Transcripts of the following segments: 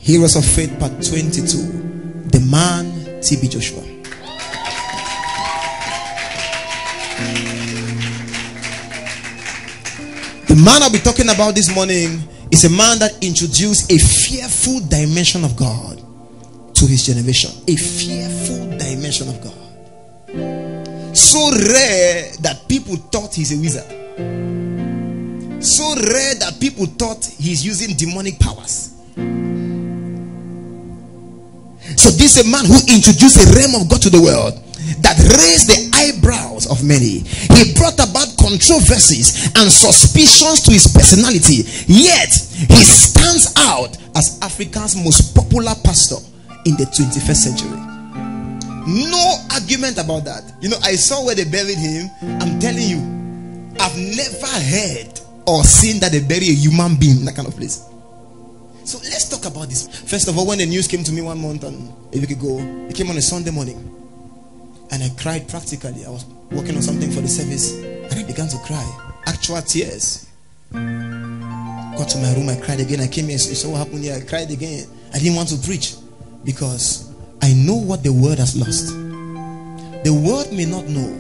Heroes of Faith Part 22. The man TB Joshua. The man I'll be talking about this morning is a man that introduced a fearful dimension of God to his generation. A fearful dimension of God. So rare that people thought he's a wizard. So rare that people thought he's using demonic powers. So this is a man who introduced a realm of God to the world that raised the eyebrows of many. He brought about controversies and suspicions to his personality, yet he stands out as Africa's most popular pastor in the 21st century. No argument about that. You know, I saw where they buried him. I'm telling you, I've never heard or seen that they bury a human being in that kind of place. So let's talk about this. First of all, when the news came to me 1 month and a week ago, it came on a Sunday morning, and I cried practically. I was working on something for the service, and I began to cry. Actual tears. Got to my room, I cried again. I came here, so you saw what happened here. I cried again. I didn't want to preach because I know what the world has lost. The world may not know,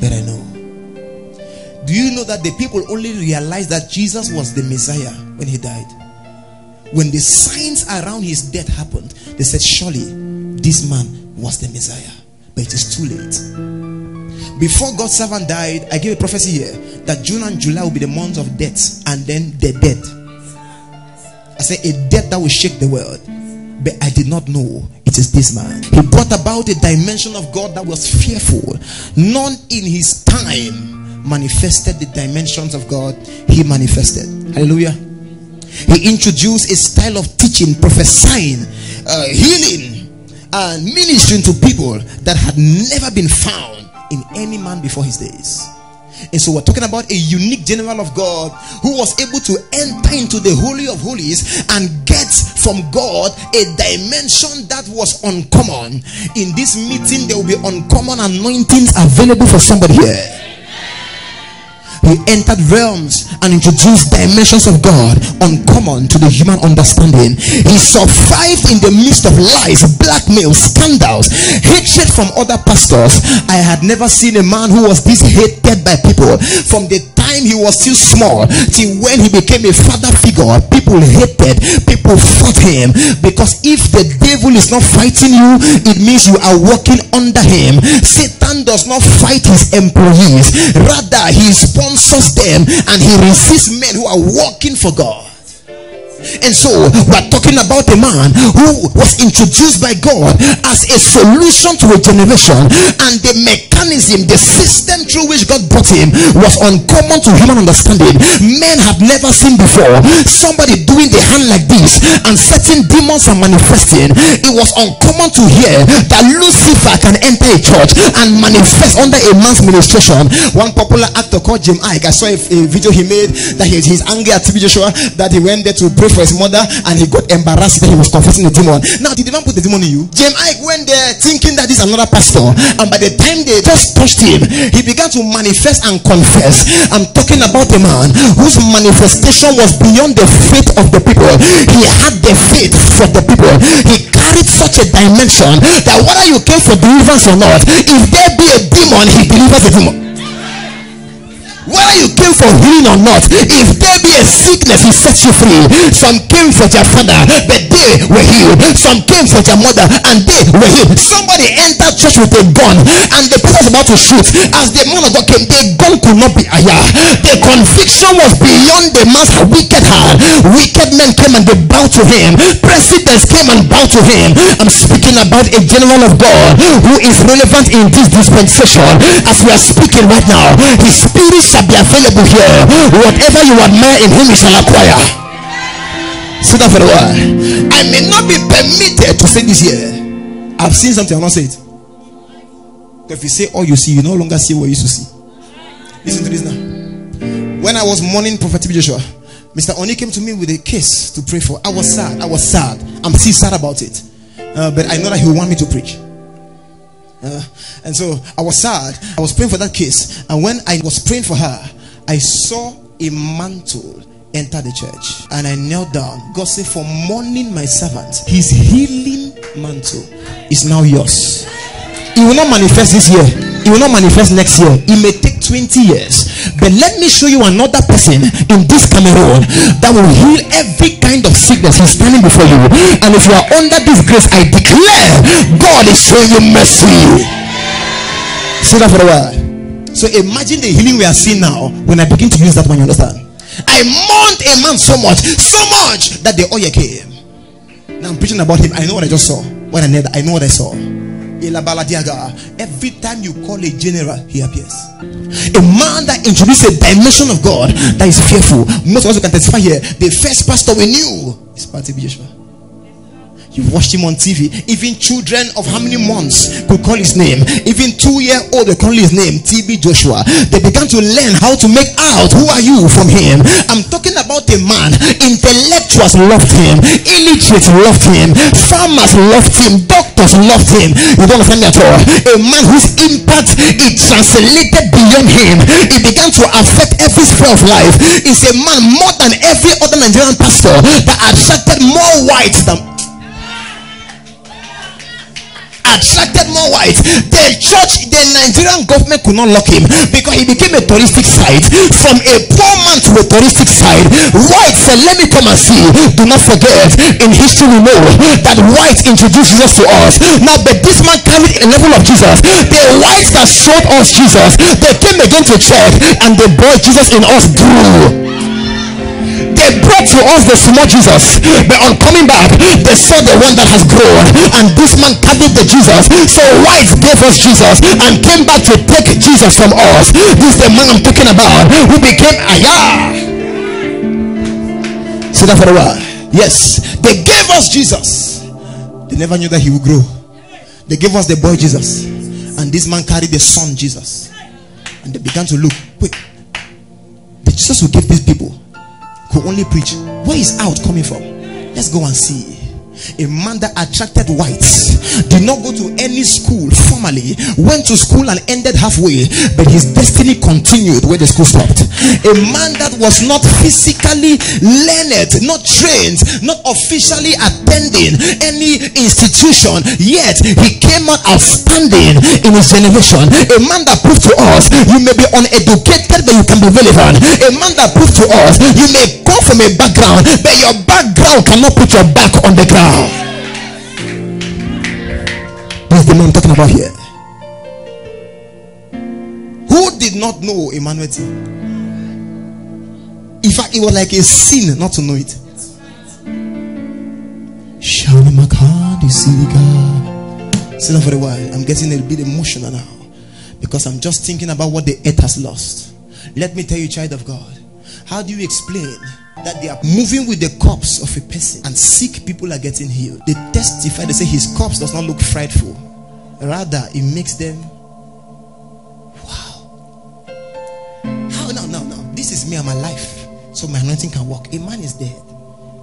but I know. Do you know that the people only realized that Jesus was the Messiah when he died? When the signs around his death happened, they said, surely this man was the Messiah. But it is too late. Before God's servant died, I gave a prophecy here that June and July will be the months of death, and then the death. I said a death that will shake the world. But I did not know it is this man. He brought about a dimension of God that was fearful. None in his time manifested the dimensions of God he manifested. Hallelujah. He introduced a style of teaching, prophesying, healing, and ministering to people that had never been found in any man before his days. And so we're talking about a unique general of God who was able to enter into the Holy of Holies and get from God a dimension that was uncommon. In this meeting, there will be uncommon anointings available for somebody here. He entered realms and introduced dimensions of God uncommon to the human understanding. He survived in the midst of lies, blackmail, scandals, hatred from other pastors. I had never seen a man who was this hated by people. From the time he was still small till when he became a father figure, people hated, people fought him. Because if the devil is not fighting you, it means you are working under him. Satan does not fight his employees, rather he sponsors them and he resists men who are working for God. And so we're talking about a man who was introduced by God as a solution to a generation, and the mechanism, the system through which God brought him was uncommon to human understanding. Men have never seen before somebody doing the hand like this and certain demons are manifesting. It was uncommon to hear that Lucifer can enter a church and manifest under a man's ministration. One popular actor called Jim Ike, I saw a video he made that he's angry at TB Joshua that he went there to pray for his mother and he got embarrassed that he was confessing the demon. Now did the man put the demon in you? Jim Ike went there thinking that this is another pastor, and by the time they just touched him, he began to manifest and confess. I'm talking about a man whose manifestation was beyond the faith of the people. He had the faith for the people. He carried such a dimension that whether you came for deliverance or not, if there be a demon, he delivers the demon. Whether you came for healing or not, if there be a sickness, he sets you free. Some came for their father, but they were healed. Some came for their mother, and they were healed. Somebody entered church with a gun, and the person was about to shoot. As the man of God came, the gun could not be higher. The conviction was beyond the man's wicked heart. Wicked men came and they bowed to him. Presidents came and bowed to him. I'm speaking about a general of God who is relevant in this dispensation. As we are speaking right now, his spirit shall be available here. Whatever you admire in him, you shall acquire. Sit down for a while. I may not be permitted to say this here. I've seen something, I'll not say it. Because if you say all you see, you no longer see what you used to see. Listen to this now. When I was mourning Prophet TB Joshua, Mr. Oni came to me with a case to pray for. I was sad. I'm still sad about it. But I know that he will want me to preach. And so I was sad. I was praying for that case, and when I was praying for her, I saw a mantle enter the church and I knelt down. God said, for mourning my servant, his healing mantle is now yours. It will not manifest this year. It will not manifest next year. It may take 20 years. But let me show you another person in this Cameroon that will heal every kind of sickness. He's standing before you. And if you are under this grace, I declare God is showing you mercy. See that for a while. So imagine the healing we are seeing now when I begin to use that one, you understand? I mourned a man so much that the oil came. Now I'm preaching about him. I know what I just saw. I know what I saw. Every time you call a general, he appears. A man that introduced a dimension of God that is fearful. Most of us who can testify here, the first pastor we knew is Pastor Joshua. You've watched him on TV. Even children of how many months could call his name. Even 2-year-old they call his name, TB Joshua. They began to learn how to make out who are you from him. I'm talking about a man. Intellectuals loved him. Illiterates loved him. Farmers loved him. Doctors loved him. You don't understand me at all. A man whose impact it translated beyond him. It began to affect every sphere of life. It's a man more than every other Nigerian pastor that attracted more whites than whites. The church, the Nigerian government could not lock him because he became a touristic site. From a poor man to a touristic site, whites said, let me come and see. Do not forget, in history we know that whites introduced Jesus to us. Now, but this man carried a level of Jesus. The whites that showed us Jesus, they came again to church and the boy Jesus in us grew. They brought to us the small Jesus, but on coming back they saw the one that has grown, and this man carried the Jesus. So whites gave us Jesus and came back to take Jesus from us. This is the man I'm talking about, who became See that for a while. Yes, they gave us Jesus. They never knew that he would grow. They gave us the boy Jesus, and this man carried the son Jesus, and they began to look. Wait, the Jesus will give these people who only preach. Where is out coming from? Let's go and see. A man that attracted whites, did not go to any school formally, went to school and ended halfway, but his destiny continued where the school stopped. A man that was not physically learned, not trained, not officially attending any institution, yet he came out outstanding in his generation. A man that proved to us you may be uneducated but you can be relevant. A man that proved to us you may come from a background but your background cannot put your back on the ground. That's the man I'm talking about here. Who did not know Emmanuel? In fact, it was like a sin not to know it. Sit down for a while. I'm getting a bit emotional now because I'm just thinking about what the earth has lost. Let me tell you, child of God, how do you explain that they are moving with the corpse of a person and sick people are getting healed? They testify, they say his corpse does not look frightful, rather it makes them wow. How now this is me and my life, so my anointing can work. A man is dead,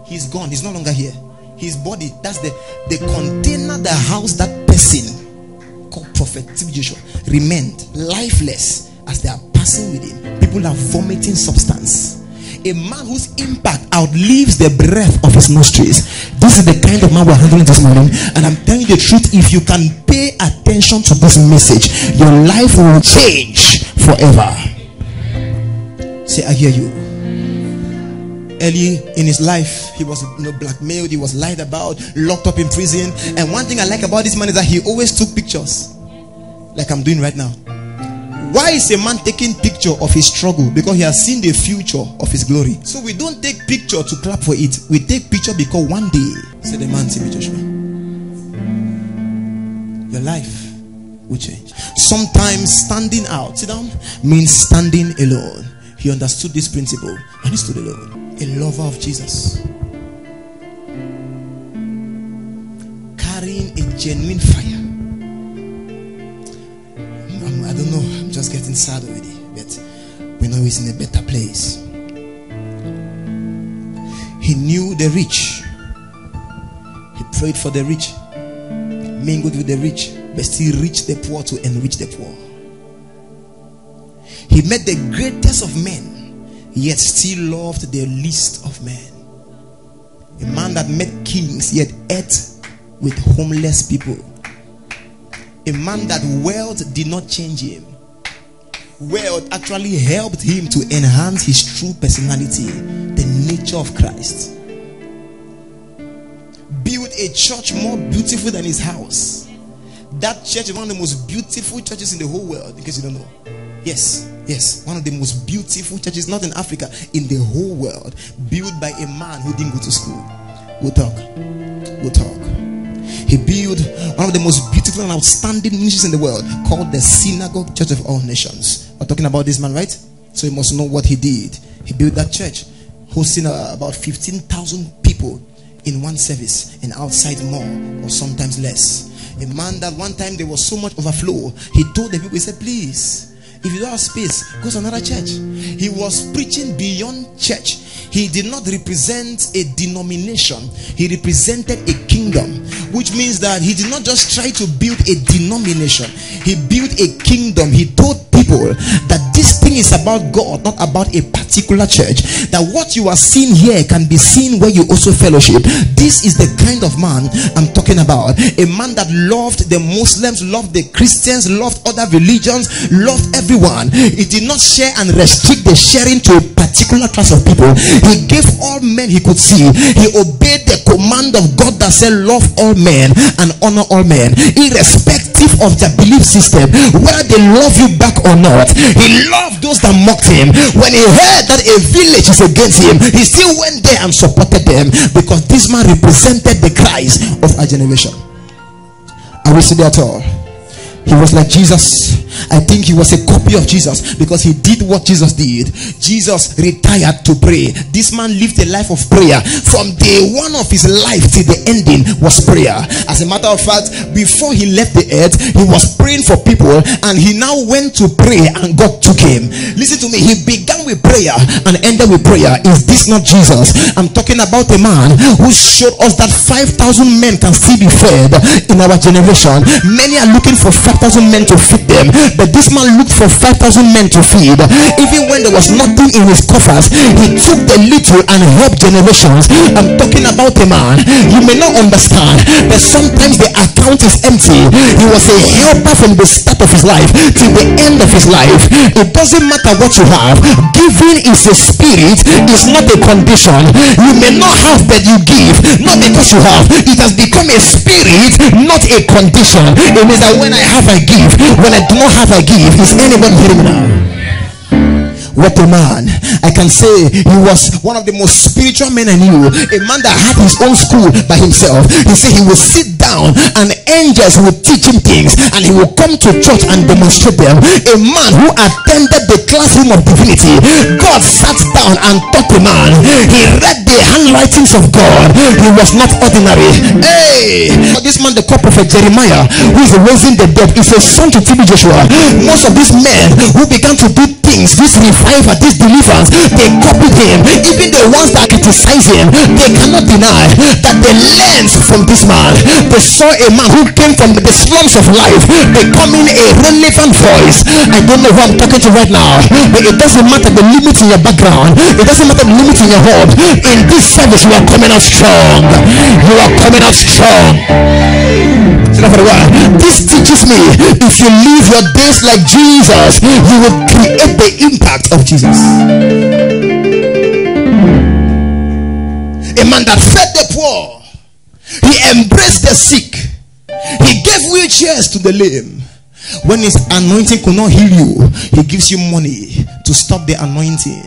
he's gone, he's no longer here. His body, that's the container that housed that person called Prophet Joshua, remained lifeless as they are passing with him. People are vomiting substance. A man whose impact outlives the breath of his nostrils. This is the kind of man we're handling this morning. And I'm telling you the truth, if you can pay attention to this message, your life will change forever. Say, I hear you. Early in his life, he was blackmailed, he was lied about, locked up in prison. And one thing I like about this man is that he always took pictures, like I'm doing right now. Why is a man taking picture of his struggle? Because he has seen the future of his glory. So we don't take picture to clap for it. We take picture because one day, said the man, TB Joshua, your life will change. Sometimes standing out, sit down, means standing alone. He understood this principle and he stood alone. A lover of Jesus, carrying a genuine fire. I don't know, I'm just getting sad already, but we know he's in a better place. He knew the rich, he prayed for the rich, mingled with the rich, but still reached the poor to enrich the poor. He met the greatest of men, yet still loved the least of men. A man that met kings, yet ate with homeless people. A man that wealth did not change him. Wealth actually helped him to enhance his true personality, the nature of Christ. Built a church more beautiful than his house. That church is one of the most beautiful churches in the whole world, in case you don't know. Yes, one of the most beautiful churches, not in Africa, in the whole world, built by a man who didn't go to school. We'll talk. He built one of the most beautiful and outstanding ministries in the world, called the Synagogue Church of All Nations. We're talking about this man, right? So you must know what he did. He built that church, hosting about 15,000 people in one service, and outside more, or sometimes less. A man that one time there was so much overflow, he told the people, he said, please, if you don't have space, go to another church. He was preaching beyond church. He did not represent a denomination. He represented a kingdom, which means that he did not just try to build a denomination. He built a kingdom. He told people that this thing is about God, not about a particular church. That what you are seeing here can be seen where you also fellowship. This is the kind of man I'm talking about. A man that loved the Muslims, loved the Christians, loved other religions, loved everyone. He did not share and restrict the sharing to a particular class of people. He gave all men he could see. He obeyed the command of God that said, love all men and honor all men, irrespective of their belief system, whether they love you back or not. He loved those that mocked him. When he heard that a village is against him, he still went there and supported them, because this man represented the Christ of our generation. Are we still there at all? He was like Jesus. I think he was a copy of Jesus, because he did what Jesus did. Jesus retired to pray. This man lived a life of prayer. From day one of his life till the ending was prayer. As a matter of fact, before he left the earth, he was praying for people, and he now went to pray and God took him. Listen to me, he began with prayer and ended with prayer. Is this not Jesus? I'm talking about a man who showed us that 5,000 men can still be fed in our generation. Many are looking for 5,000 men to feed them, but this man looked for 5,000 men to feed. Even when there was nothing in his coffers, he took the little and helped generations. I'm talking about a man, you may not understand, but sometimes the account is empty. He was a helper from the start of his life till the end of his life. It doesn't matter what you have. Giving is a spirit, it's not a condition. You may not have, but you give, not because you have. It has become a spirit, not a condition. It means that when I have, I give. When I do not have, I give. Is anyone hearing me now? What a man. I can say he was one of the most spiritual men I knew. A man that had his own school by himself. He said he would sit down and angels would teach him things, and he would come to church and demonstrate them. A man who attended the classroom of divinity. God sat down and taught the man. He read the handwritings of God. He was not ordinary. Hey, this man, the prophet Jeremiah, who is raising the dead, is a son to TB Joshua. Most of these men who began to do things, this revival, this deliverance, they copied him. Even the ones that criticize him, they cannot deny that they learned from this man. They saw a man who came from the slums of life becoming a relevant voice. I don't know who I'm talking to right now, but it doesn't matter the limit in your background. It doesn't matter the limit in your home. In this service, you are coming out strong. You are coming out strong. This teaches me, if you live your days like Jesus, you will create the impact of Jesus. A man that fed the poor, he embraced the sick, he gave wheelchairs to the lame. When his anointing could not heal you, he gives you money to stop the anointing.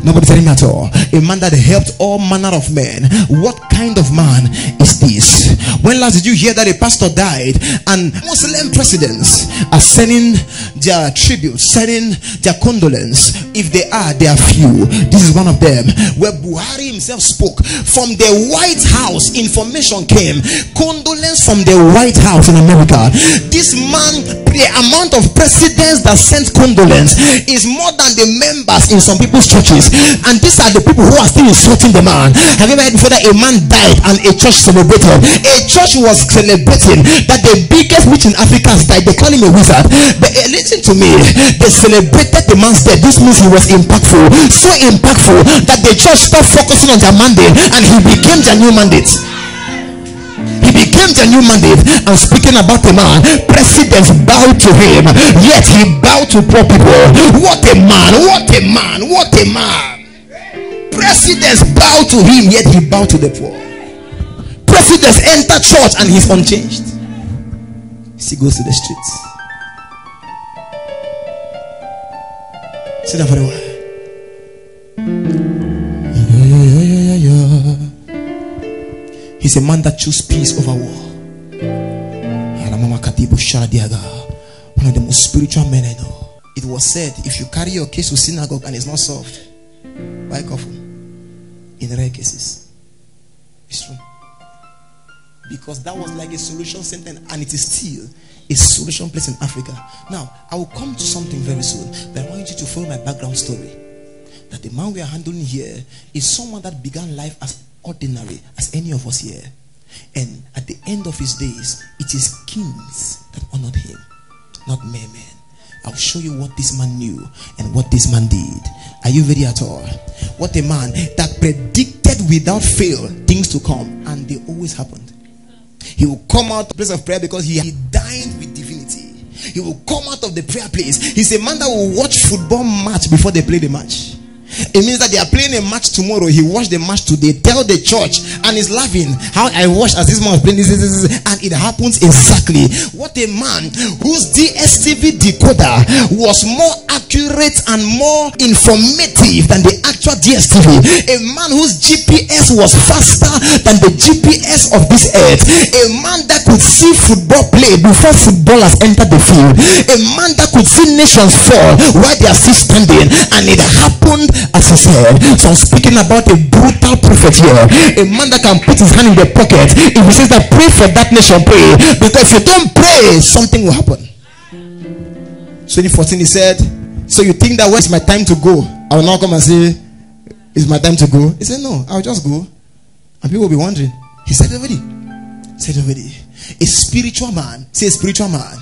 Nobody telling me at all. A man that helped all manner of men. What kind of man is this? When last did you hear that a pastor died and Muslim presidents are sending their tribute, sending their condolence? If they are few. This is one of them, where Buhari himself spoke from the White House. Information came, condolence from the White House in America. This man, the amount of presidents that sent condolence is more than the members in some people's churches, and these are the people who are still insulting the man. Have you ever heard before that a man died and a church celebrated? A church was celebrating that the biggest witch in Africa has died. They call him a wizard. But listen to me, they celebrated the man's death. This means he was impactful, so impactful that the church stopped focusing on their mandate and he became their new mandate. He became their new mandate. I'm speaking about a man. Presidents bowed to him, yet he bowed to poor people. What a man, what a man, what a man. Presidents bow to him, yet he bowed to the poor. Presidents enter church and he's unchanged. He goes to the streets. Sit down for a while. He's a man that chooses peace over war. One of the most spiritual men I know. It was said, if you carry your case to synagogue and it's not solved, why coffin? In rare cases, it's true, because that was like a solution sentence, and it is still a solution place in Africa. Now I will come to something very soon, but I want you to follow my background story. That the man we are handling here is someone that began life as ordinary as any of us here, and at the end of his days, it is kings that honored him, not mere men. I'll show you what this man knew and what this man did. Are you ready at all? What a man that predicted without fail things to come, and they always happened. He will come out of the place of prayer because he dined with divinity. He will come out of the prayer place. He's a man that will watch football match before they play the match. It means that they are playing a match tomorrow. He watched the match today, tell the church, and he's laughing. How I watched as this man was playing this, and it happens exactly. What a man whose DSTV decoder was more accurate and more informative than the actual DSTV. A man whose GPS was faster than the GPS of this earth. A man that could see football play before footballers entered the field. A man that could see nations fall while they are still standing, and it happened as he said. So I'm speaking about a brutal prophet here, a man that can put his hand in the pocket. If he says that pray for that nation, pray, because if you don't pray, something will happen. 2014 he said, so you think that when it's my time to go, I will now come and say it's my time to go? He said no, I'll just go, and people will be wondering. He said already, a spiritual man, say a spiritual man,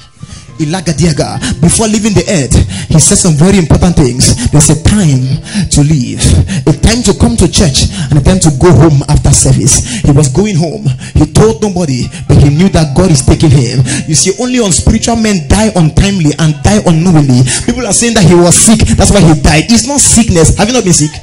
before leaving the earth, he said some very important things. There's a time to leave, a time to come to church, and a time to go home after service. He was going home. He told nobody, but he knew that God is taking him. You see, only on spiritual men die untimely and die unknowingly. People are saying that he was sick, that's why he died. It's not sickness. Have you not been sick?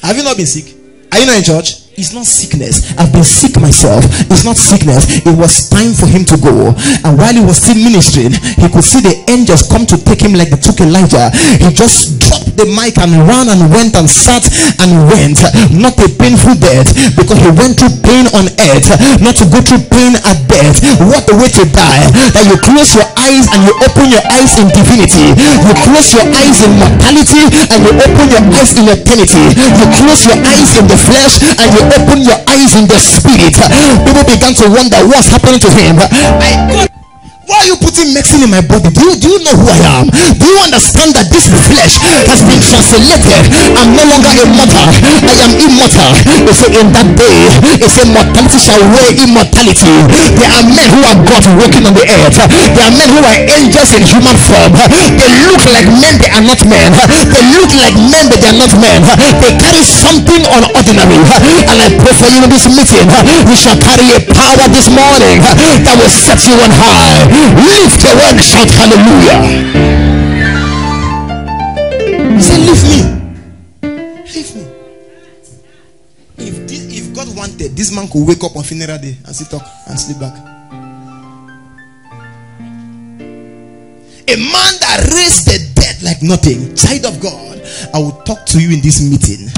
Have you not been sick? Are you not in church? It's not sickness. I've been sick myself. It's not sickness. It was time for him to go. And while he was still ministering, he could see the angels come to take him like they took Elijah. He just dropped the mic and ran and went and sat and went. Not a painful death, because he went through pain on earth, not to go through pain at death. What a way to die. That you close your eyes and you open your eyes in divinity. You close your eyes in mortality and you open your eyes in eternity. You close your eyes in the flesh and you open your eyes in the spirit. People began to wonder what's happening to him. Why are you putting medicine in my body? Do you know who I am? Do you understand that this flesh has been translated? I'm no longer immortal. I am immortal. They say in that day, they say mortality shall wear immortality. There are men who are God walking on the earth. There are men who are angels in human form. They look like men, they are not men. They look like men, but they are not men. They carry something unordinary. And I pray for you in this meeting, you shall carry a power this morning that will set you on high. Lift your word, shout hallelujah. He said, leave me. Leave me. If God wanted, this man could wake up on funeral day and sit up and sleep back. A man that raised the dead like nothing. Child of God, I will talk to you in this meeting.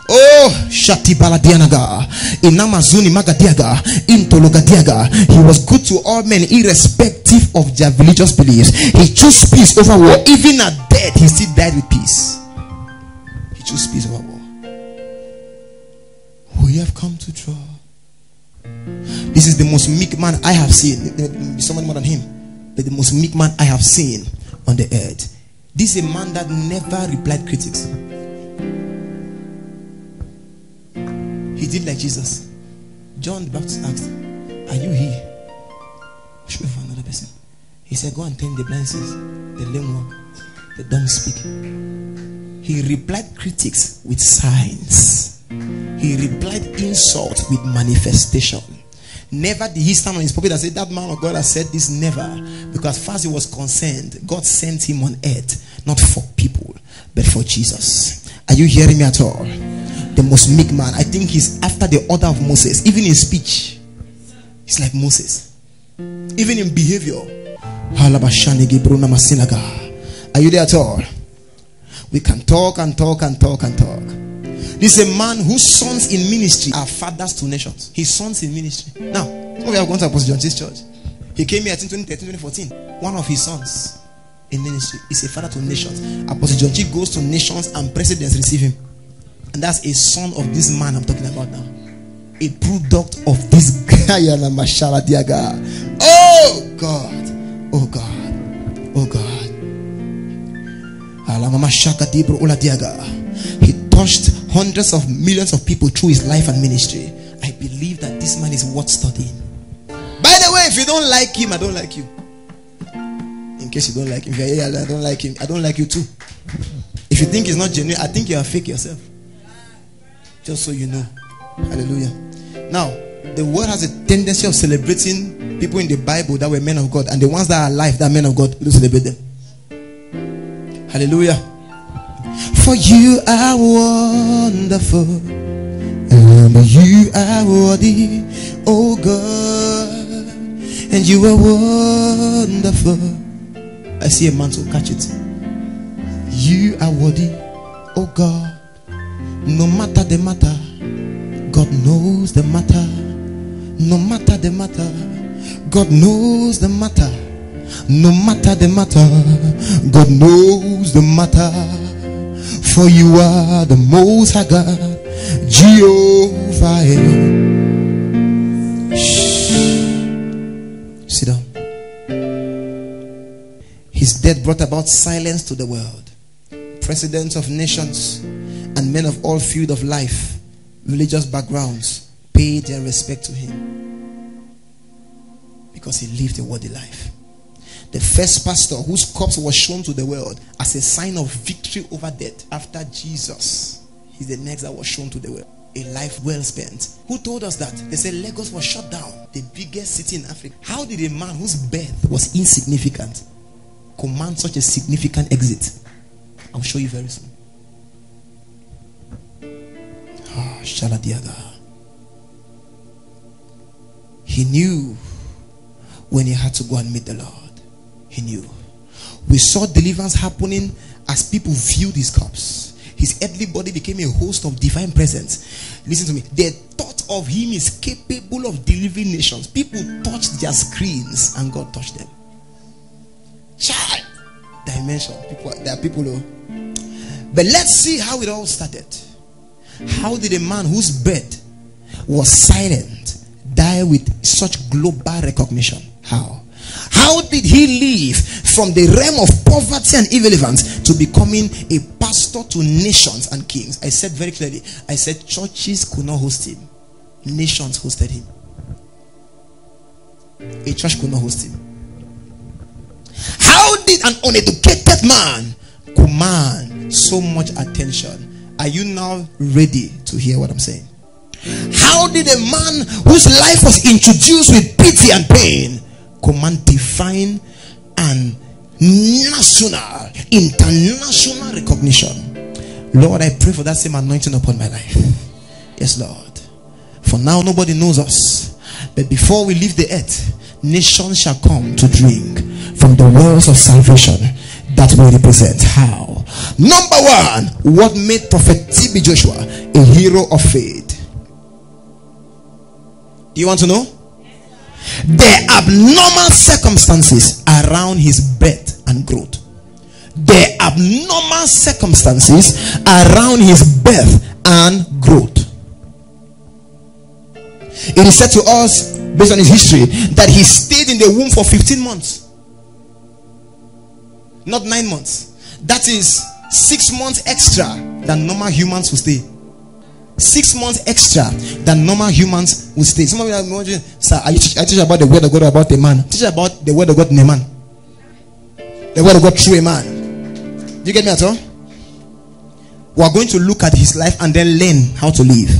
Oh, Shati Baladianaga, Inamazuni Magadiaga, Intologadiaga. He was good to all men, irrespective of their religious beliefs. He chose peace over war. Even at death, he still died with peace. He chose peace over war. We have come to draw. This is the most meek man I have seen. There may be someone more than him, but the most meek man I have seen on the earth. This is a man that never replied critics. He did like Jesus. John the Baptist asked, Are you here? Should be for another person. He said, go and tend the blind sense, the lame one, the dumb speak. He replied critics with signs. He replied insult with manifestation. Never did he stand on his pulpit and say, that man of God has said this. Never. Because first he was concerned, God sent him on earth, not for people, but for Jesus. Are you hearing me at all? The most meek man. I think he's after the order of Moses. Even in speech, he's like Moses. Even in behavior. Are you there at all? We can talk and talk and talk and talk. This is a man whose sons in ministry are fathers to nations. His sons in ministry. Now, some of you have gone to Apostle John Ch's church. He came here in 2013, 2014. One of his sons in ministry is a father to nations. Apostle John Chi goes to nations and presidents receive him. And that's a son of this man I'm talking about now. A product of this guy. Oh God. Oh God. Oh God. He touched hundreds of millions of people through his life and ministry. I believe that this man is worth studying. By the way, if you don't like him, I don't like you. In case you don't like him, if you're here, I don't like him, I don't like you too. If you think he's not genuine, I think you are fake yourself. Just so you know. Hallelujah. Now, the world has a tendency of celebrating people in the Bible that were men of God, and the ones that are alive, that are men of God, we don't celebrate them. Hallelujah. For you are wonderful, and you are worthy, oh God, and you are wonderful. I see a man, so catch it. You are worthy, oh God. No matter the matter, God knows the matter. No matter the matter, God knows the matter. No matter the matter, God knows the matter. For you are the most high God, Jehovah. Sit down. His death brought about silence to the world. Presidents of nations and men of all fields of life, religious backgrounds, paid their respect to him because he lived a worthy life. The first pastor whose corpse was shown to the world as a sign of victory over death after Jesus, he's the next that was shown to the world. A life well spent. Who told us that? They said Lagos was shut down, the biggest city in Africa. How did a man whose birth was insignificant command such a significant exit? I'll show you very soon. Shaladiaga. He knew when he had to go and meet the Lord. He knew. We saw deliverance happening as people viewed his corpse. His earthly body became a host of divine presence. Listen to me. The thought of him is capable of delivering nations. People touched their screens and God touched them. Child dimension. There are people who. But let's see how it all started. How did a man whose birth was silent die with such global recognition? How? How did he leave from the realm of poverty and irrelevance to becoming a pastor to nations and kings? I said very clearly, I said churches could not host him. Nations hosted him. A church could not host him. How did an uneducated man command so much attention? Are you now ready to hear what I'm saying? How did a man whose life was introduced with pity and pain command divine and national, international recognition? Lord, I pray for that same anointing upon my life. Yes, Lord. For now, nobody knows us. But before we leave the earth, nations shall come to drink from the wells of salvation that we represent. How? Number one, what made Prophet TB Joshua a hero of faith? Do you want to know? The abnormal circumstances around his birth and growth. The abnormal circumstances around his birth and growth. It is said to us, based on his history, that he stayed in the womb for 15 months. Not 9 months. That is 6 months extra than normal humans will stay. 6 months extra than normal humans would stay. Some of you are wondering, sir, I teach about the word of God about a man. Teach about the word of God in a man. The word of God through a man. Do you get me at all? We are going to look at his life and then learn how to live.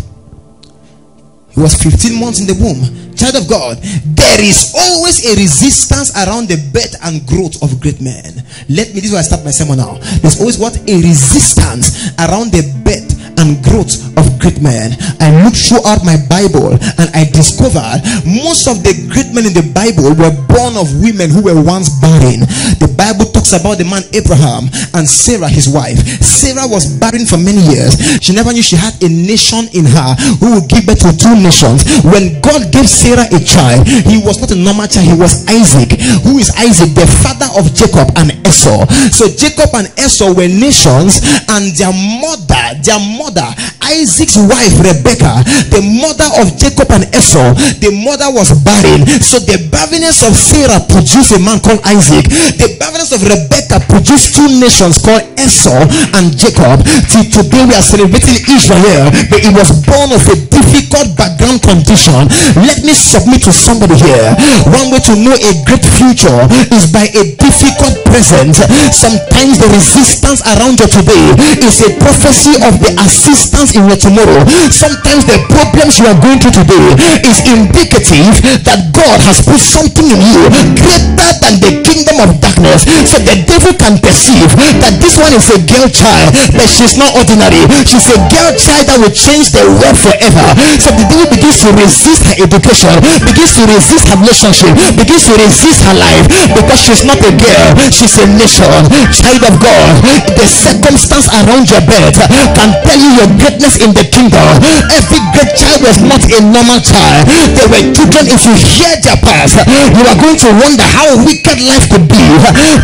He was 15 months in the womb. Child of God, there is always a resistance around the birth and growth of great men. This is where I start my sermon now. There's always what? A resistance around the birth and growth of great men. I looked throughout my Bible and I discovered most of the great men in the Bible were born of women who were once barren. The Bible talks about the man Abraham and Sarah, his wife. Sarah was barren for many years. She never knew she had a nation in her who would give birth to 2 nations. When God gave Sarah a child, he was not a normal child, he was Isaac. Who is Isaac? The father of Jacob and Esau. So Jacob and Esau were nations, and their mother, Isaac's wife Rebecca, the mother of Jacob and Esau, the mother was barren. So the barrenness of Sarah produced a man called Isaac. The barrenness of Rebecca produced 2 nations called Esau and Jacob. Till today we are celebrating Israel, but it was born of a difficult background condition. Let me submit to somebody here. One way to know a great future is by a difficult present. Sometimes the resistance around you today is a prophecy of the assistance in your tomorrow. Sometimes the problems you are going through today is indicative that God has put something in you greater than the kingdom of darkness. So the devil can perceive that this one is a girl child, but she's not ordinary. She's a girl child that will change the world forever. So the devil begins to resist her education, begins to resist her relationship, begins to resist her life, because she's not a girl, she's a nation. Child of God, the circumstance around your bed can tell you your greatness in the kingdom. Every great child was not a normal child. They were children. If you hear their past, you are going to wonder how wicked life could be.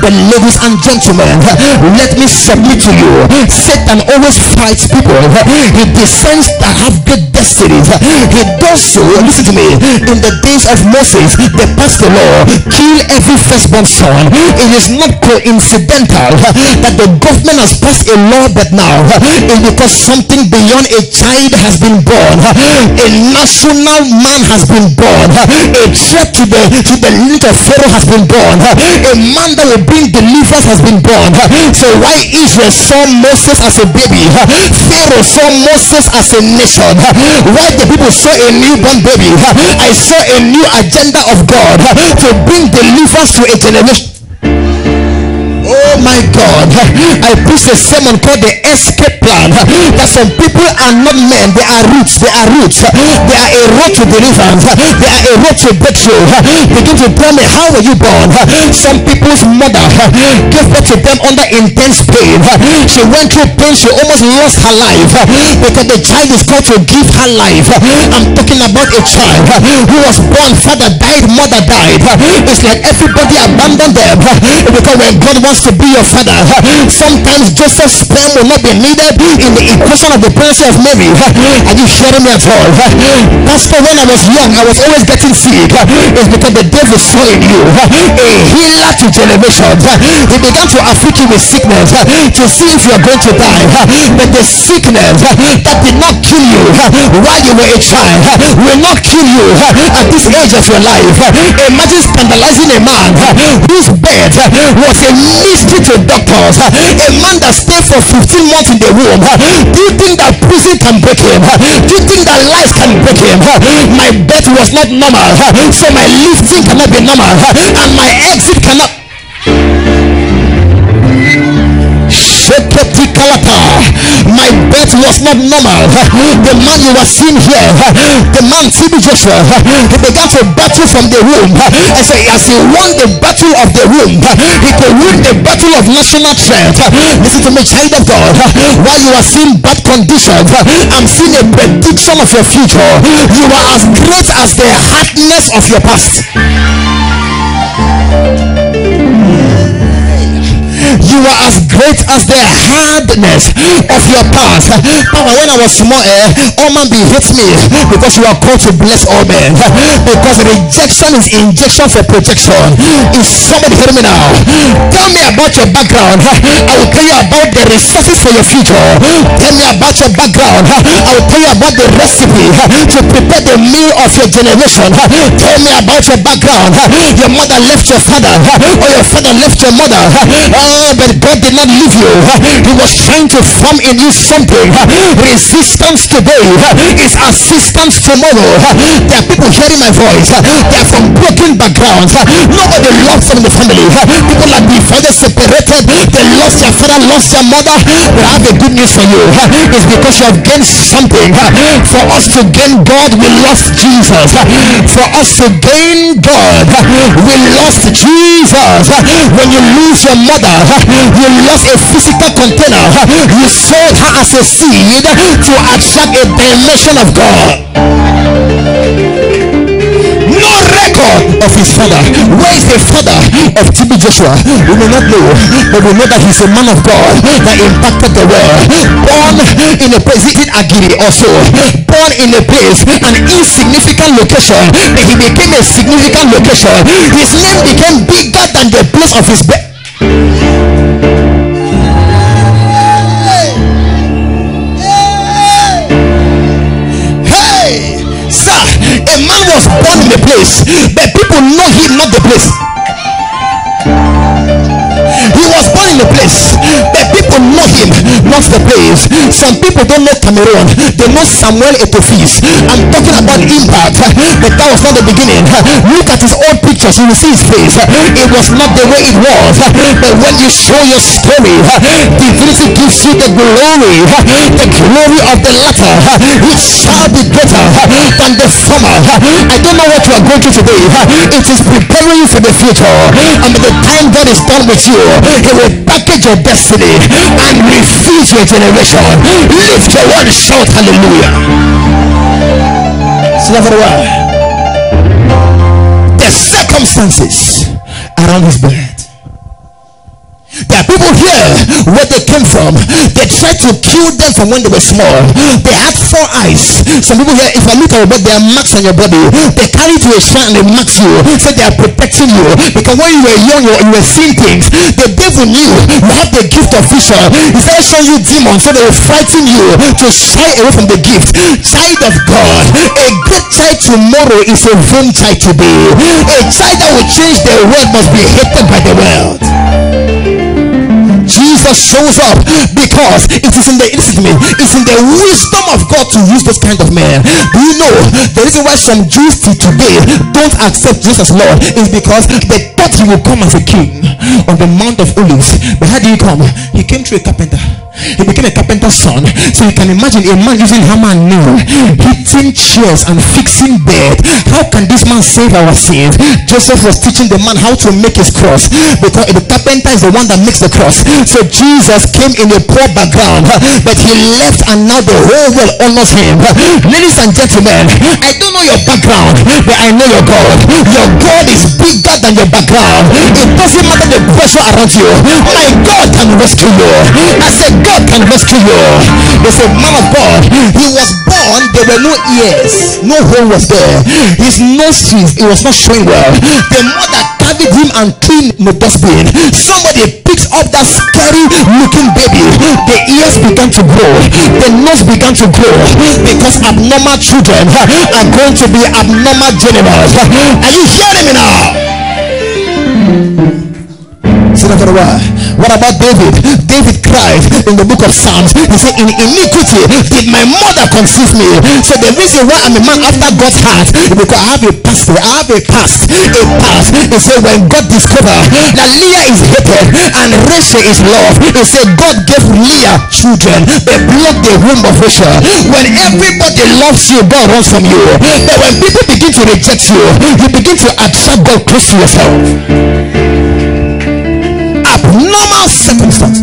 But ladies and gentlemen, let me submit to you, Satan always fights people. He descends that have great destinies. He does so, listen to me, in the days of Moses, they passed the law, kill every firstborn son. It is not coincidental that the government has passed a law, but now it's because something beyond a child has been born. A national man has been born. A threat to the limit of Pharaoh has been born. A man that will bring deliverance has been born. So why Israel saw Moses as a baby, Pharaoh saw Moses as a nation. Why the people saw a newborn baby, I saw a new agenda of God to bring deliverance to a generation. Oh my God, I preached a sermon called the escape plan. That some people are not men, they are roots. They are roots. They are a road to deliverance. They are a road to breakthrough. Begin to tell me, how were you born? Some people's mother gave birth to them under intense pain. She went through pain, she almost lost her life because the child is called to give her life. I'm talking about a child who was born, father died, mother died. It's like everybody abandoned them because when God wants to be your father, sometimes Joseph's sperm will not be needed in the equation of the pregnancy of Mary. Are you hearing me at all? Pastor, when I was young, I was always getting sick. It's because the devil saw in you a healer to generations. He began to afflict you with sickness to see if you are going to die. But the sickness that did not kill you while you were a child will not kill you at this age of your life. Imagine scandalizing a man whose bed was a mystery to doctors, a man that stayed for 15 months in the womb. Do you think that prison can break him? Do you think that life can break him? My birth was not normal, so my lifting cannot be normal, and my exit cannot. My birth was not normal. The man you were seeing here, the man TB Joshua, he began to battle from the womb. I say, as he won the battle of the womb, he could win the battle of national threat. Listen to me, child of God. While you are seeing bad conditions, I'm seeing a prediction of your future. You are as great as the hardness of your past. You are as great as the hardness of your past. Papa, when I was small, all man be hates me because you are called to bless all men. Because rejection is injection for protection. Is somebody hearing me now? Tell me about your background. I will tell you about the resources for your future. Tell me about your background. I will tell you about the recipe to prepare the meal of your generation. Tell me about your background. Your mother left your father, or your father left your mother. But God did not leave you. He was trying to form in you something. Resistance today is assistance tomorrow. There are people hearing my voice. They are from broken backgrounds. Nobody loves them in the family. People like before they separated, they lost their father, lost their mother. But I have a good news for you. It's because you have gained something. For us to gain God, we lost Jesus. For us to gain God, we lost Jesus. When you lose your mother, you lost a physical container. You sold her as a seed to attract a dimension of God. No record of his father. Where is the father of TB Joshua? We may not know, but we know that he's a man of God that impacted the world. Born in a place, in Agiri also. Born in a place, an insignificant location, but he became a significant location. His name became bigger than the place of his birth. A man was born in a place, but people know him, not the place. He was born in a place, but people know him, not the place. Some people don't know Cameroon, they know Samuel Etophis. I'm talking about impact, but that was not the beginning. Look at his old pictures, you will see his face. It was not the way it was, but when you show your story, divinity gives you the glory of the latter. It shall be greater than the former. I don't know what you are going through today. It is preparing you for the future, and by the time God is done with you, he will package your destiny and refuse your generation. Lift your one, shout hallelujah. The circumstances around his bed. There are people here where they came from. They tried to kill them from when they were small. They had 4 eyes. Some people here, if I look at your body, there are marks on your body. They carry to a shrine and they mark you. So they are protecting you. Because when you were young, you were seeing things. The devil knew you have the gift of vision. He started showing you demons, so they were fighting you to shy away from the gift. Child of God, a great child tomorrow is a vain child today. A child that will change the world must be hated by the world. Jesus shows up because it is in the wisdom of God to use those kind of men. Do you know the reason why some Jews till today don't accept Jesus as Lord is because they thought he would come as a king on the Mount of Olives. But how did he come? He came through a carpenter. He became a carpenter's son. So you can imagine a man using hammer and nail, hitting chairs and fixing bed. How can this man save our sins? Joseph was teaching the man how to make his cross, because the carpenter is the one that makes the cross. So Jesus came in a poor background, but he left and now the whole world honors him. Ladies and gentlemen, I don't know your background, but I know your God. Your God is bigger than your background. It doesn't matter the pressure around you. My God can rescue you. I said God can rescue you. There's a man of God. He was born, there were no ears, no hole was there. His nostrils, it was not showing well. The mother carried him and threw in the dustbin. Somebody picks up that scary looking baby. The ears began to grow, the nose began to grow, because abnormal children are going to be abnormal generals. Are you hearing me now? What about David? David cried in the book of Psalms. He said, in iniquity did my mother conceive me. So the reason why I'm a man after God's heart is because I have a past. He said, when God discovered that Leah is hated and Rachel is loved, he said God gave Leah children. They blocked the womb of Rachel. When everybody loves you, God runs from you. But when people begin to reject you, you begin to attract God close to yourself. Abnormal circumstance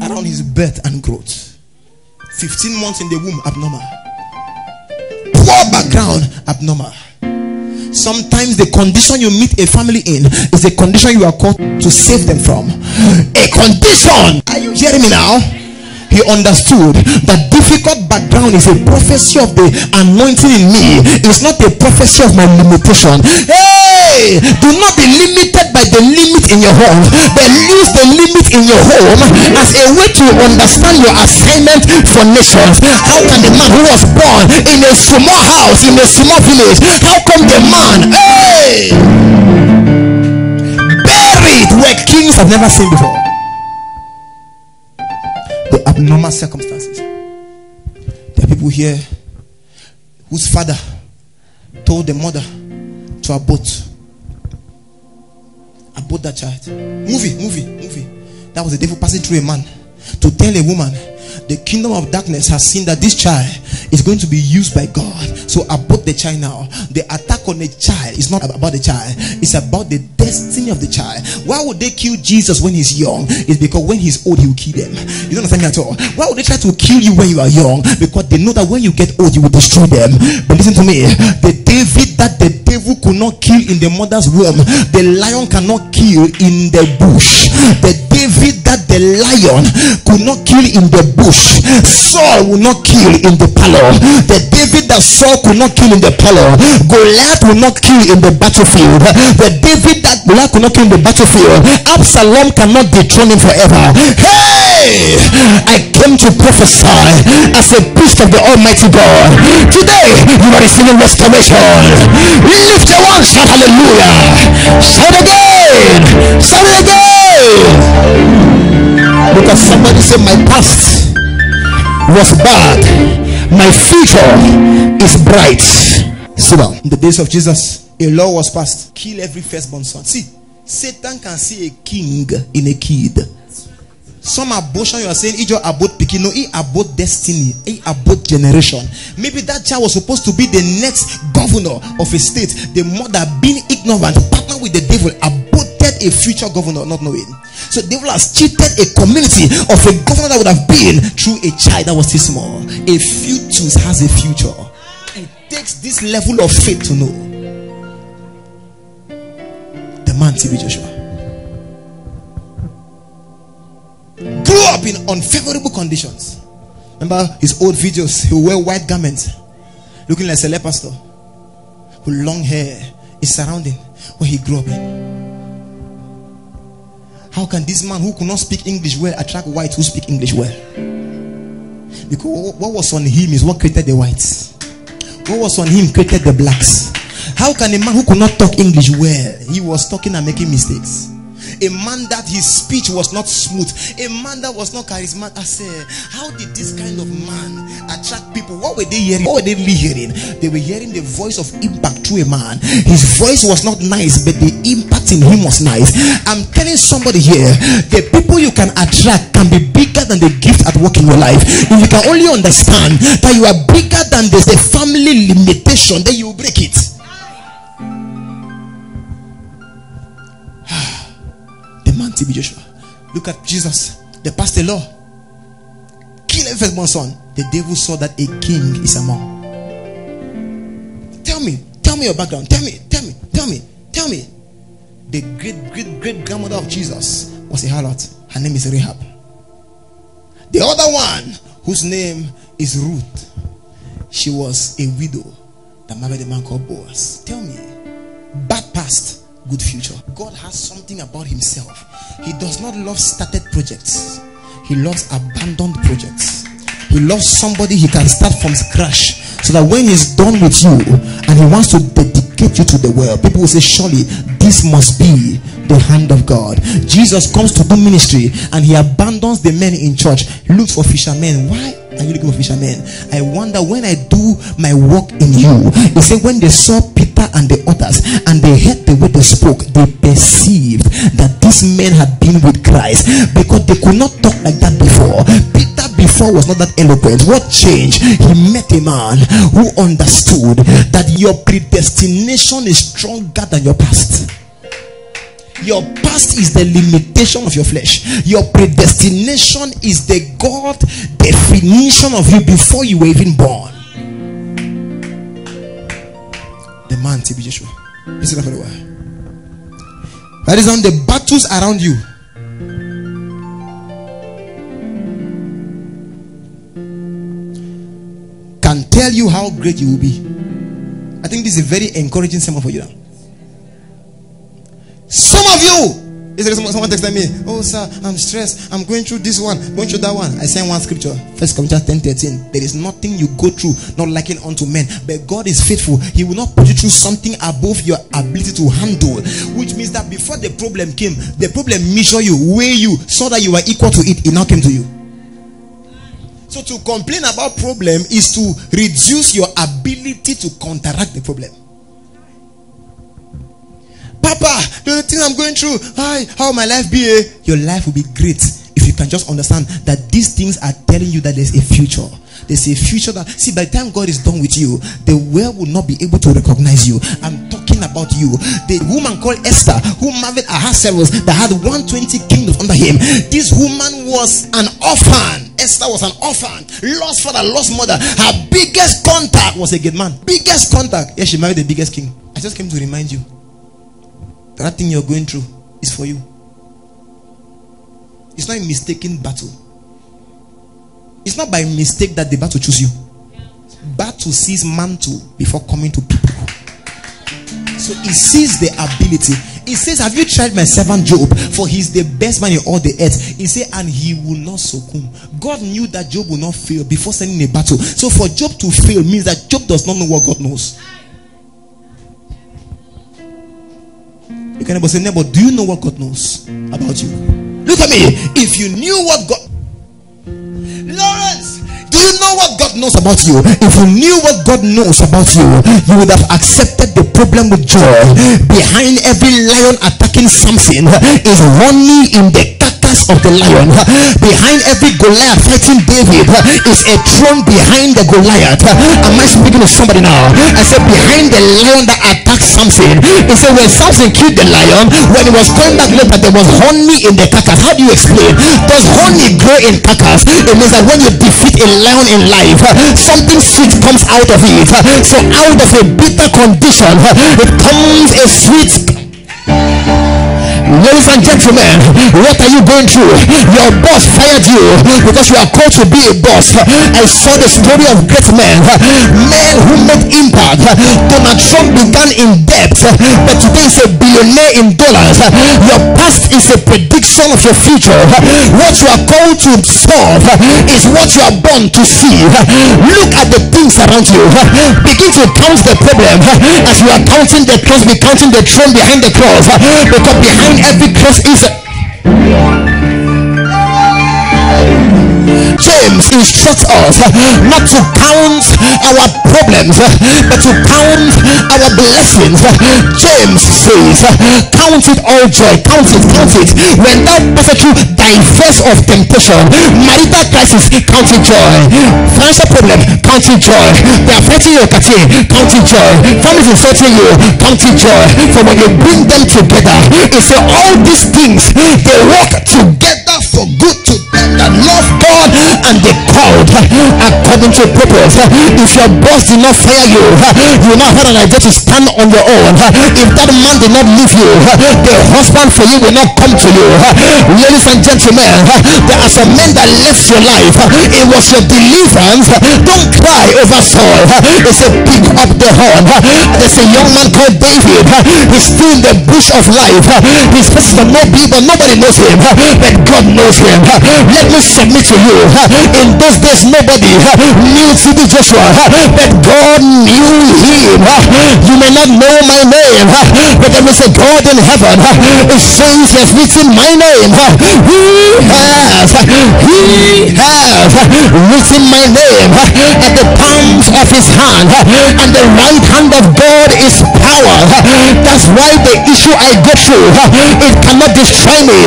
around his birth and growth. 15 months in the womb, abnormal. Poor background, abnormal. Sometimes the condition you meet a family in is a condition you are called to save them from. A condition. Are you hearing me now? He understood that difficult background is a prophecy of the anointing in me. It's not a prophecy of my limitation. Hey, do not be limited by the limit in your home, but use the limit in your home as a way to understand your assignment for nations. How can the man who was born in a small house, in a small village, how come the man, hey, buried where kings have never seen before? The abnormal circumstances. There are people here whose father told the mother to abort that child. Movie. That was the devil passing through a man to tell a woman, the kingdom of darkness has seen that this child is going to be used by God, so abort the child now. The attack on the child is not about the child, it's about the destiny of the child. Why would they kill Jesus when he's young? It's because when he's old he will kill them. You don't understand me at all. Why would they try to kill you when you are young? Because they know that when you get old you will destroy them. But listen to me, the David that the devil could not kill in the mother's womb, the lion cannot kill in the bush. The David that the lion could not kill in the bush, Saul will not kill in the parlor. The David that Saul could not kill in the parlor, Goliath will not kill in the battlefield. The David that Goliath could not kill in the battlefield, Absalom cannot dethrone him forever. Hey, I came to prophesy as a priest of the Almighty God. Today you are receiving restoration. Lift your one, shout hallelujah. Shout again. Shout it again. Because somebody said my past was bad, my future is bright. Sit down. In the days of Jesus, a law was passed: kill every firstborn son. See, Satan can see a king in a kid. Some abortion you are saying, he just abort pikin. No, he abort destiny, he abort generation. Maybe that child was supposed to be the next governor of a state. The mother, being ignorant, partner with the devil, aborted a future governor, not knowing. So the devil has cheated a community of a governor that would have been through a child that was too small. A fetus has a future. It takes this level of faith to know. The man TB Joshua grew up in unfavorable conditions. Remember his old videos? He would wear white garments, looking like a celeb pastor, with long hair. His surrounding where he grew up in. How can this man who could not speak English well attract whites who speak English well? Because what was on him is what created the whites. What was on him created the blacks. How can a man who could not talk English well, he was talking and making mistakes? A man that his speech was not smooth, a man that was not charismatic. I said, how did this kind of man attract people? What were they hearing? What were they really hearing? They were hearing the voice of impact through a man. His voice was not nice, but the impact in him was nice. I'm telling somebody here, the people you can attract can be bigger than the gift at work in your life. If you can only understand that you are bigger than the family limitation, then you will break it. TB Joshua. Look at Jesus. They passed a law: kill every firstborn son. The devil saw that a king is among. Tell me your background. Tell me. The great grandmother of Jesus was a harlot. Her name is Rahab. The other one, whose name is Ruth, she was a widow that married a man called Boaz. Tell me, bad past, good future. God has something about himself. He does not love started projects. He loves abandoned projects. He loves somebody he can start from scratch, so that when he's done with you and he wants to dedicate you to the world, people will say, surely this must be the hand of God. Jesus comes to do ministry and he abandons the men in church. He looks for fishermen. Why are you looking for fishermen? I wonder, when I do my work in you, they say when they saw Peter and the others and they heard the way they spoke, they perceived that these men had been with Christ, because they could not talk like that before. Peter before was not that eloquent. What changed? He met a man who understood that your predestination is stronger than your past. Your past is the limitation of your flesh. Your predestination is the God definition of you before you were even born. The man TB Joshua. Be seated for a while. That is on the battles around you. Can tell you how great you will be. I think this is a very encouraging sermon for you now. Some of you, is there someone texting me? Oh sir, I'm stressed. I'm going through this one, going through that one. I sent one scripture, 1 Corinthians 10:13. There is nothing you go through not liking unto men, but God is faithful. He will not put you through something above your ability to handle. Which means that before the problem came, the problem measured you, weigh you, so that you were equal to it. It now came to you. So to complain about problem is to reduce your ability to counteract the problem. Papa, the thing I'm going through, how will my life be? Your life will be great if you can just understand that these things are telling you that there's a future. There's a future that, see, by the time God is done with you, the world will not be able to recognize you. I'm talking about you. The woman called Esther, who married Ahasuerus, that had 120 kingdoms under him. This woman was an orphan. Esther was an orphan, lost father, lost mother. Her biggest contact was a good man. Biggest contact. Yes, she married the biggest king. I just came to remind you that thing you're going through is for you. It's not a mistaken battle. It's not by mistake that the battle chooses you. Battle sees mantle before coming to people. So it sees the ability. It says, have you tried my servant Job? For he's the best man in all the earth. He said, and he will not succumb. God knew that Job will not fail before sending a battle. So for Job to fail means that Job does not know what God knows. You can never say, neighbor, do you know what God knows about you? Look at me. If you knew what God... Lawrence, do you know what God knows about you? If you knew what God knows about you, you would have accepted the problem with joy. Behind every lion attacking Samson is honey in the carcass of the lion. Behind every Goliath fighting David is a throne behind the Goliath. Am I speaking to somebody now? I said behind the lion that attacked Samson. He said when Samson killed the lion, when he was coming back later, there was honey in the carcass. How do you explain? Does honey grow in carcass? It means that when you defeat a lion in life, something sweet comes out of it. So out of a bitter condition, it comes a sweet. Ladies and gentlemen, what are you going through? Your boss fired you because you are called to be a boss. I saw the story of great men who made impact. Donald Trump began in debt, but today is a billionaire in dollars. Your past is a prediction of your future. What you are called to solve is what you are born to see. Look at the things around you. Begin to count the problem. As you are counting the cross, be counting the throne behind the cross, because behind every cross is James instructs us not to count our problems, but to count our blessings. James says, count it all joy. Count it. When thou passest through diverse of temptation, marital crisis, count it joy. Financial problem, count it joy. They are fighting your catching, count it joy. Families insulting you, count it joy. For when you bring them together, it's all these things, they work together for good to them that love God and the called according to purpose. If your boss did not fire you, you will not have an idea to stand on your own. If that man did not leave you, the husband for you will not come to you. Ladies and gentlemen, there are some men that left your life. It was your deliverance. Don't cry over Saul. It's a pick up the horn. There's a young man called David. He's still in the bush of life. He's supposed to know people, nobody knows him, but God knows him. Let me submit to you. In those days, nobody knew T.B. Joshua, but God knew him. You may not know my name, but there is a God in heaven. It says he has written my name. He has written my name at the palms of his hand, and the right hand of God is power. That's why the issue I go through, it cannot destroy me,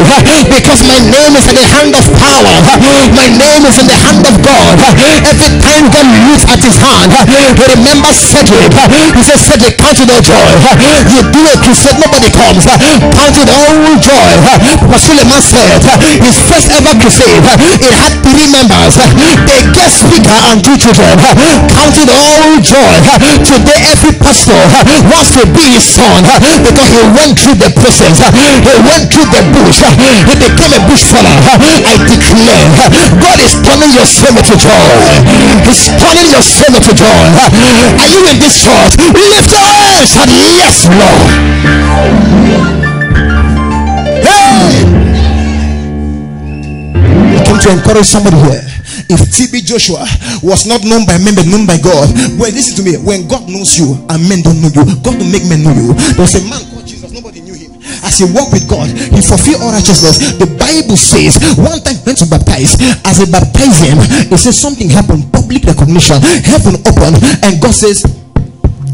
because my name is in the hand of power. My name is in the hand of God. Every time God looks at his hand, he remembers Cedric. He says, Cedric, count it all joy. You do a crusade, nobody comes. Count it all joy. Suleiman said his first ever crusade, it had 3 members, the guest speaker and 2 children. Count it all joy. Today every pastor wants to to be his son because he went through the process. He went through the bush. He became a bush faller. I declare, God is turning your sorrow to joy. He's turning your sorrow to joy. Are you in this church? Lift your hands and yes, Lord. Hey! I came to encourage somebody here. If TB Joshua was not known by men but known by God, well, listen to me. When God knows you and men don't know you, God will make men know you. There was a man called Jesus, nobody knew him. As he walked with God, he fulfilled all righteousness. The Bible says one time he went to baptize. As he baptized him, it says something happened, public recognition, heaven opened, and God says,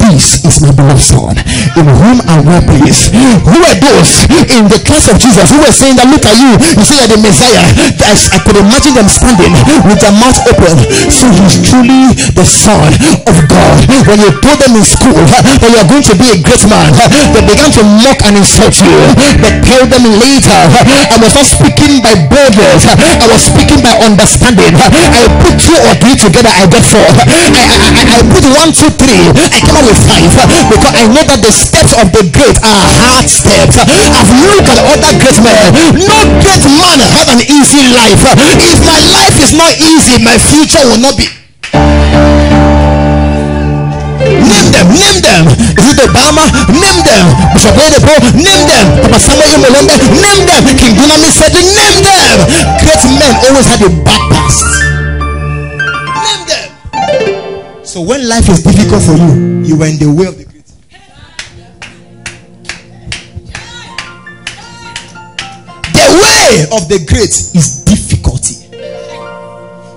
this is my beloved son, in whom I well pleased. Who are those in the class of Jesus who were saying that, look at you, you say you're the Messiah? I could imagine them standing with their mouth open. So he's truly the Son of God. When you told them in school that you are going to be a great man, they began to mock and insult you. But tell them later, I was not speaking by boldness, I was speaking by understanding. I put 2 or 3 together, I got 4. I put 1, 2, 3, I came out with 5, because I know that the steps of the great are hard steps. I've looked at other great men. No great man had an easy life. If my life is not easy, my future will not be. Name them. Is it Obama? Name them. Bishop Oyedepo? Name them. Papa Samuel Imolombe? Name them. King Dunami said, name them. Great men always had a bad past. Name them. So when life is difficult for you, you are in the way of the great. The way of the great is difficulty.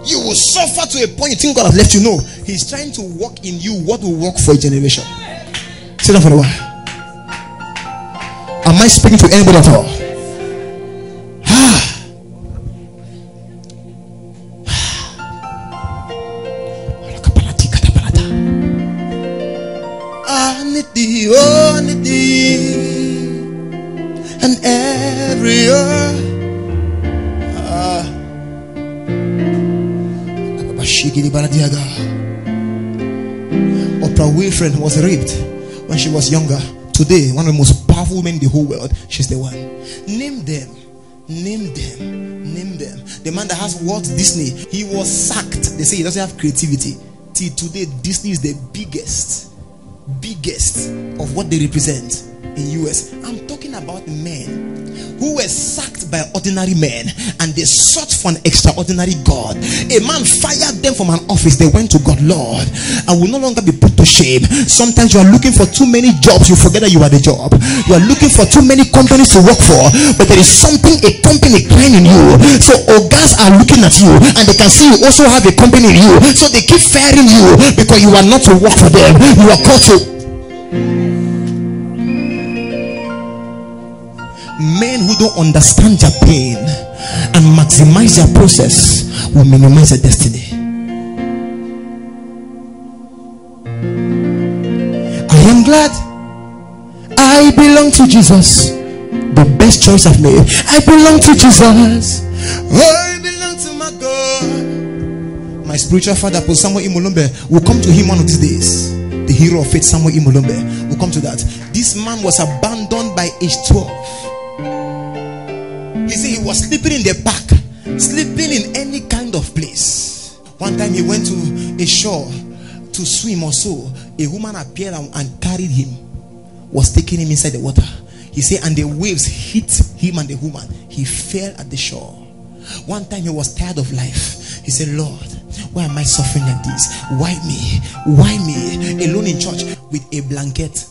You will suffer to a point you think God has left you. No, he's trying to work in you what will work for a generation. Sit down for a while. Am I speaking to anybody at all? And every year Oprah Winfrey was raped when she was younger. Today, one of the most powerful women in the whole world, she's the one. Name them. The man that has Walt Disney, he was sacked. They say he doesn't have creativity. Till today, Disney is the biggest of what they represent in US. I'm talking about men who were sacked by ordinary men and they sought for an extraordinary God. A man fired them from an office. They went to God. Lord, I will no longer be put to shame. Sometimes you are looking for too many jobs, you forget that you are the job. You are looking for too many companies to work for, but there is something, a company crying in you. So ogas are looking at you and they can see you also have a company in you. So they keep firing you because you are not to work for them. You are called to. Men who don't understand their pain and maximize their process will minimize their destiny. I am glad I belong to Jesus. The best choice I've made. I belong to Jesus. I belong to my God. My spiritual father, Apostle Samuel Imolombe, will come to him one of these days. The hero of faith, Samuel Imolombe, will come to that. This man was abandoned by age 12. He said he was sleeping in the park, sleeping in any kind of place. One time he went to a shore to swim or so. A woman appeared and carried him, was taking him inside the water. He said, and the waves hit him and the woman. He fell at the shore. One time he was tired of life. He said, Lord, why am I suffering like this? Why me? Why me? Alone in church with a blanket.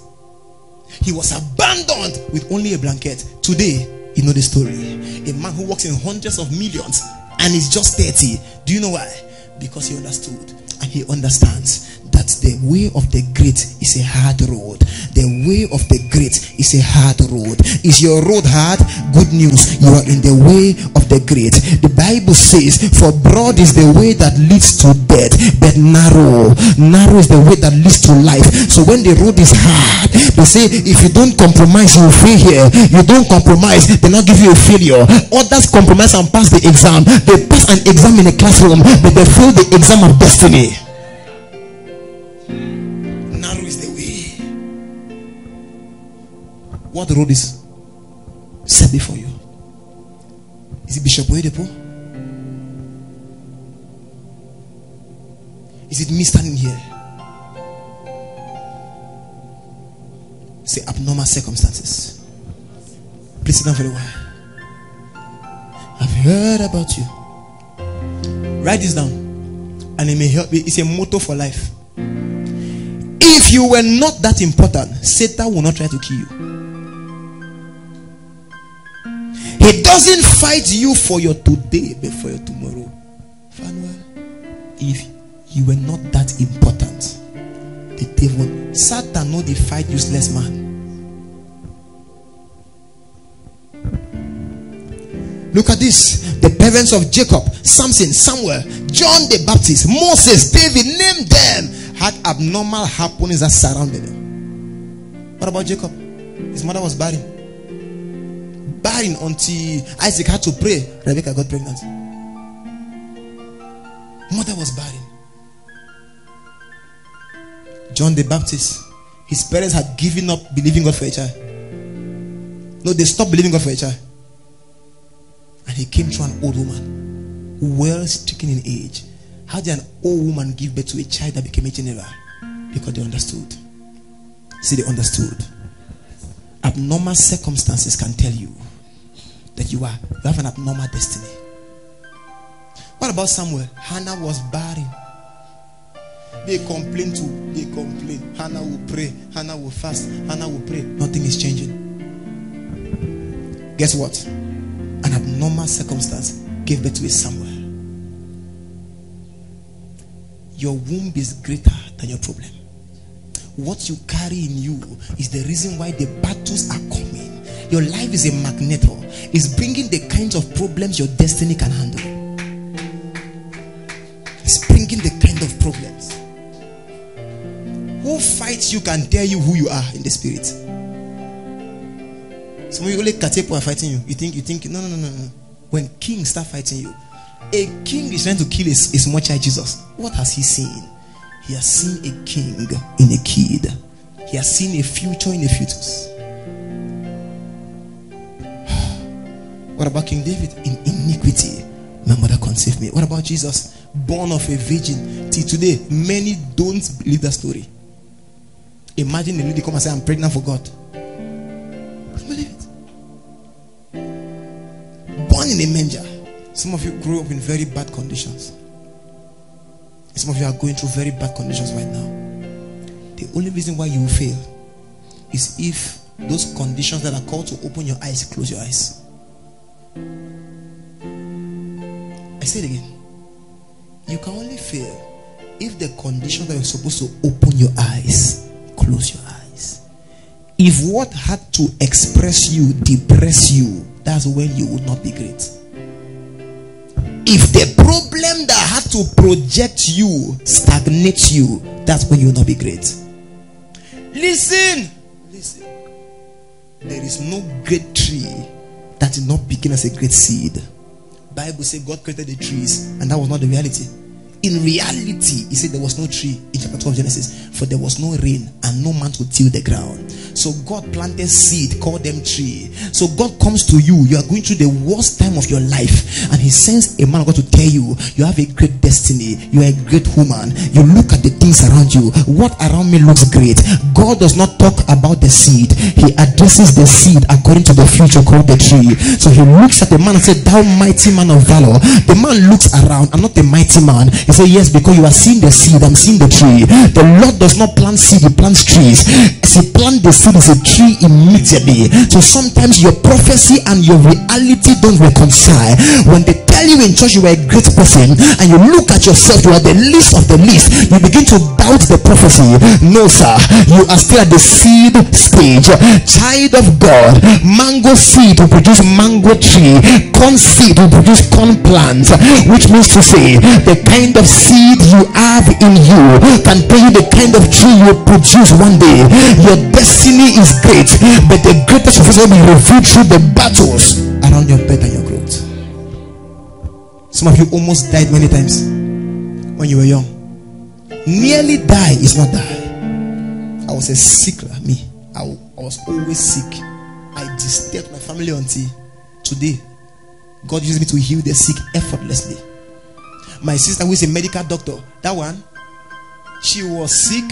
He was abandoned with only a blanket. Today, you know the story. A man who works in hundreds of millions and is just 30. Do you know why? Because he understood and he understands that the way of the great is a hard road. The way of the great is a hard road. Is your road hard? Good news, you are in the way of the great. The Bible says, for broad is the way that leads to death, but narrow is the way that leads to life. So when the road is hard, they say if you don't compromise, you will fail here. You don't compromise, they not give you a failure. Others compromise and pass the exam. They pass an exam in a classroom, but they fail the exam of destiny. Narrow is the way. What road is set before you? Is it Bishop Oyedepo? Is it me standing here? Say abnormal circumstances. Please sit down for a while. I've heard about you. Write this down, and it may help you. It's a motto for life. If you were not that important, Satan will not try to kill you. He doesn't fight you for your today, but for your tomorrow. If you were not that important, the devil, Satan know they fight useless man. Look at this. The parents of Jacob, Samson, Samuel, John the Baptist, Moses, David, name them, had abnormal happenings that surrounded them. What about Jacob? His mother was barren. Barren until Isaac had to pray. Rebecca got pregnant. Mother was barren. John the Baptist, his parents had given up believing God for a child. No, they stopped believing God for a child. And he came to an old woman, well stricken in age. How did an old woman give birth to a child that became a general? Because they understood. See, they understood. Abnormal circumstances can tell you that you have an abnormal destiny. What about Samuel? Hannah was barren. They complain too. They complain. Hannah will pray. Hannah will fast. Hannah will pray. Nothing is changing. Guess what? An abnormal circumstance gave birth to a Samuel. Your womb is greater than your problem. What you carry in you is the reason why the battles are coming. Your life is a magneto. It's bringing the kinds of problems your destiny can handle. It's bringing the kind of problems. Who fights you can tell you who you are in the spirit. Some of you only Katepo are fighting you. You think, no. When kings start fighting you, a king is trying to kill his small child Jesus. What has he seen? He has seen a king in a kid. He has seen a future in a fetus. What about King David? In iniquity, my mother conceived me. What about Jesus? Born of a virgin. Till today, many don't believe that story. Imagine a lady come and say, I'm pregnant for God. Believe it. Born in a manger. Some of you grew up in very bad conditions. Some of you are going through very bad conditions right now. The only reason why you will fail is if those conditions that are called to open your eyes, close your eyes. I say it again. You can only fail if the conditions that are supposed to open your eyes, close your eyes. If what had to express you depress you, that's when you would not be great. If the problem that had to project you stagnates you, that's when you will not be great. Listen. There is no great tree that did not begin as a great seed. Bible says God created the trees, and that was not the reality. In reality, he said there was no tree in chapter 12 Genesis, for there was no rain and no man to till the ground. So God planted seed, called them tree. So God comes to you. You are going through the worst time of your life, and he sends a man of God to tell you, you have a great destiny. You are a great woman. You look at the things around you. What around me looks great. God does not talk about the seed. He addresses the seed according to the future called the tree. So he looks at the man and said, thou mighty man of valor. The man looks around. I'm not a mighty man. He said, yes, because you are seeing the seed, I'm seeing the tree. The Lord does not plant seed, he plants trees. As he plants the seed, is a tree immediately. So sometimes your prophecy and your reality don't reconcile. When they tell you in church you are a great person, and you look at yourself, you are the least of the least, you begin to doubt the prophecy. No, sir, you are still at the seed stage. Child of God, mango seed will produce mango tree, corn seed will produce corn plant, which means to say the kind of seed you have in you can tell you the kind of tree you will produce one day. Your destiny is great, but the greatest of all will be revealed through the battles around your bed and your growth. Some of you almost died many times when you were young. Nearly die is not die. I was a sickler, me. I was always sick. I disturbed my family until today. God used me to heal the sick effortlessly. My sister, who is a medical doctor, that one, she was sick.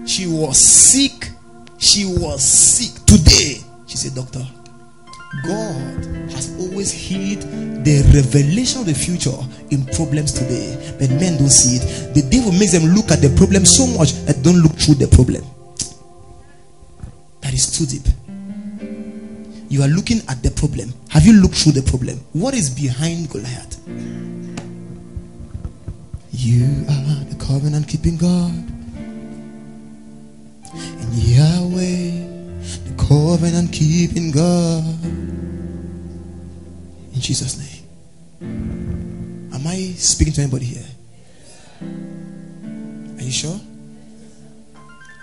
She was sick. She was sick. Today, she's a doctor. God has always hid the revelation of the future in problems today, but men don't see it. The devil makes them look at the problem so much that they don't look through the problem. That is too deep. You are looking at the problem. Have you looked through the problem? What is behind Goliath? You are the covenant keeping God, and Yahweh, the covenant keeping God. In Jesus' name. Am I speaking to anybody here? Are you sure?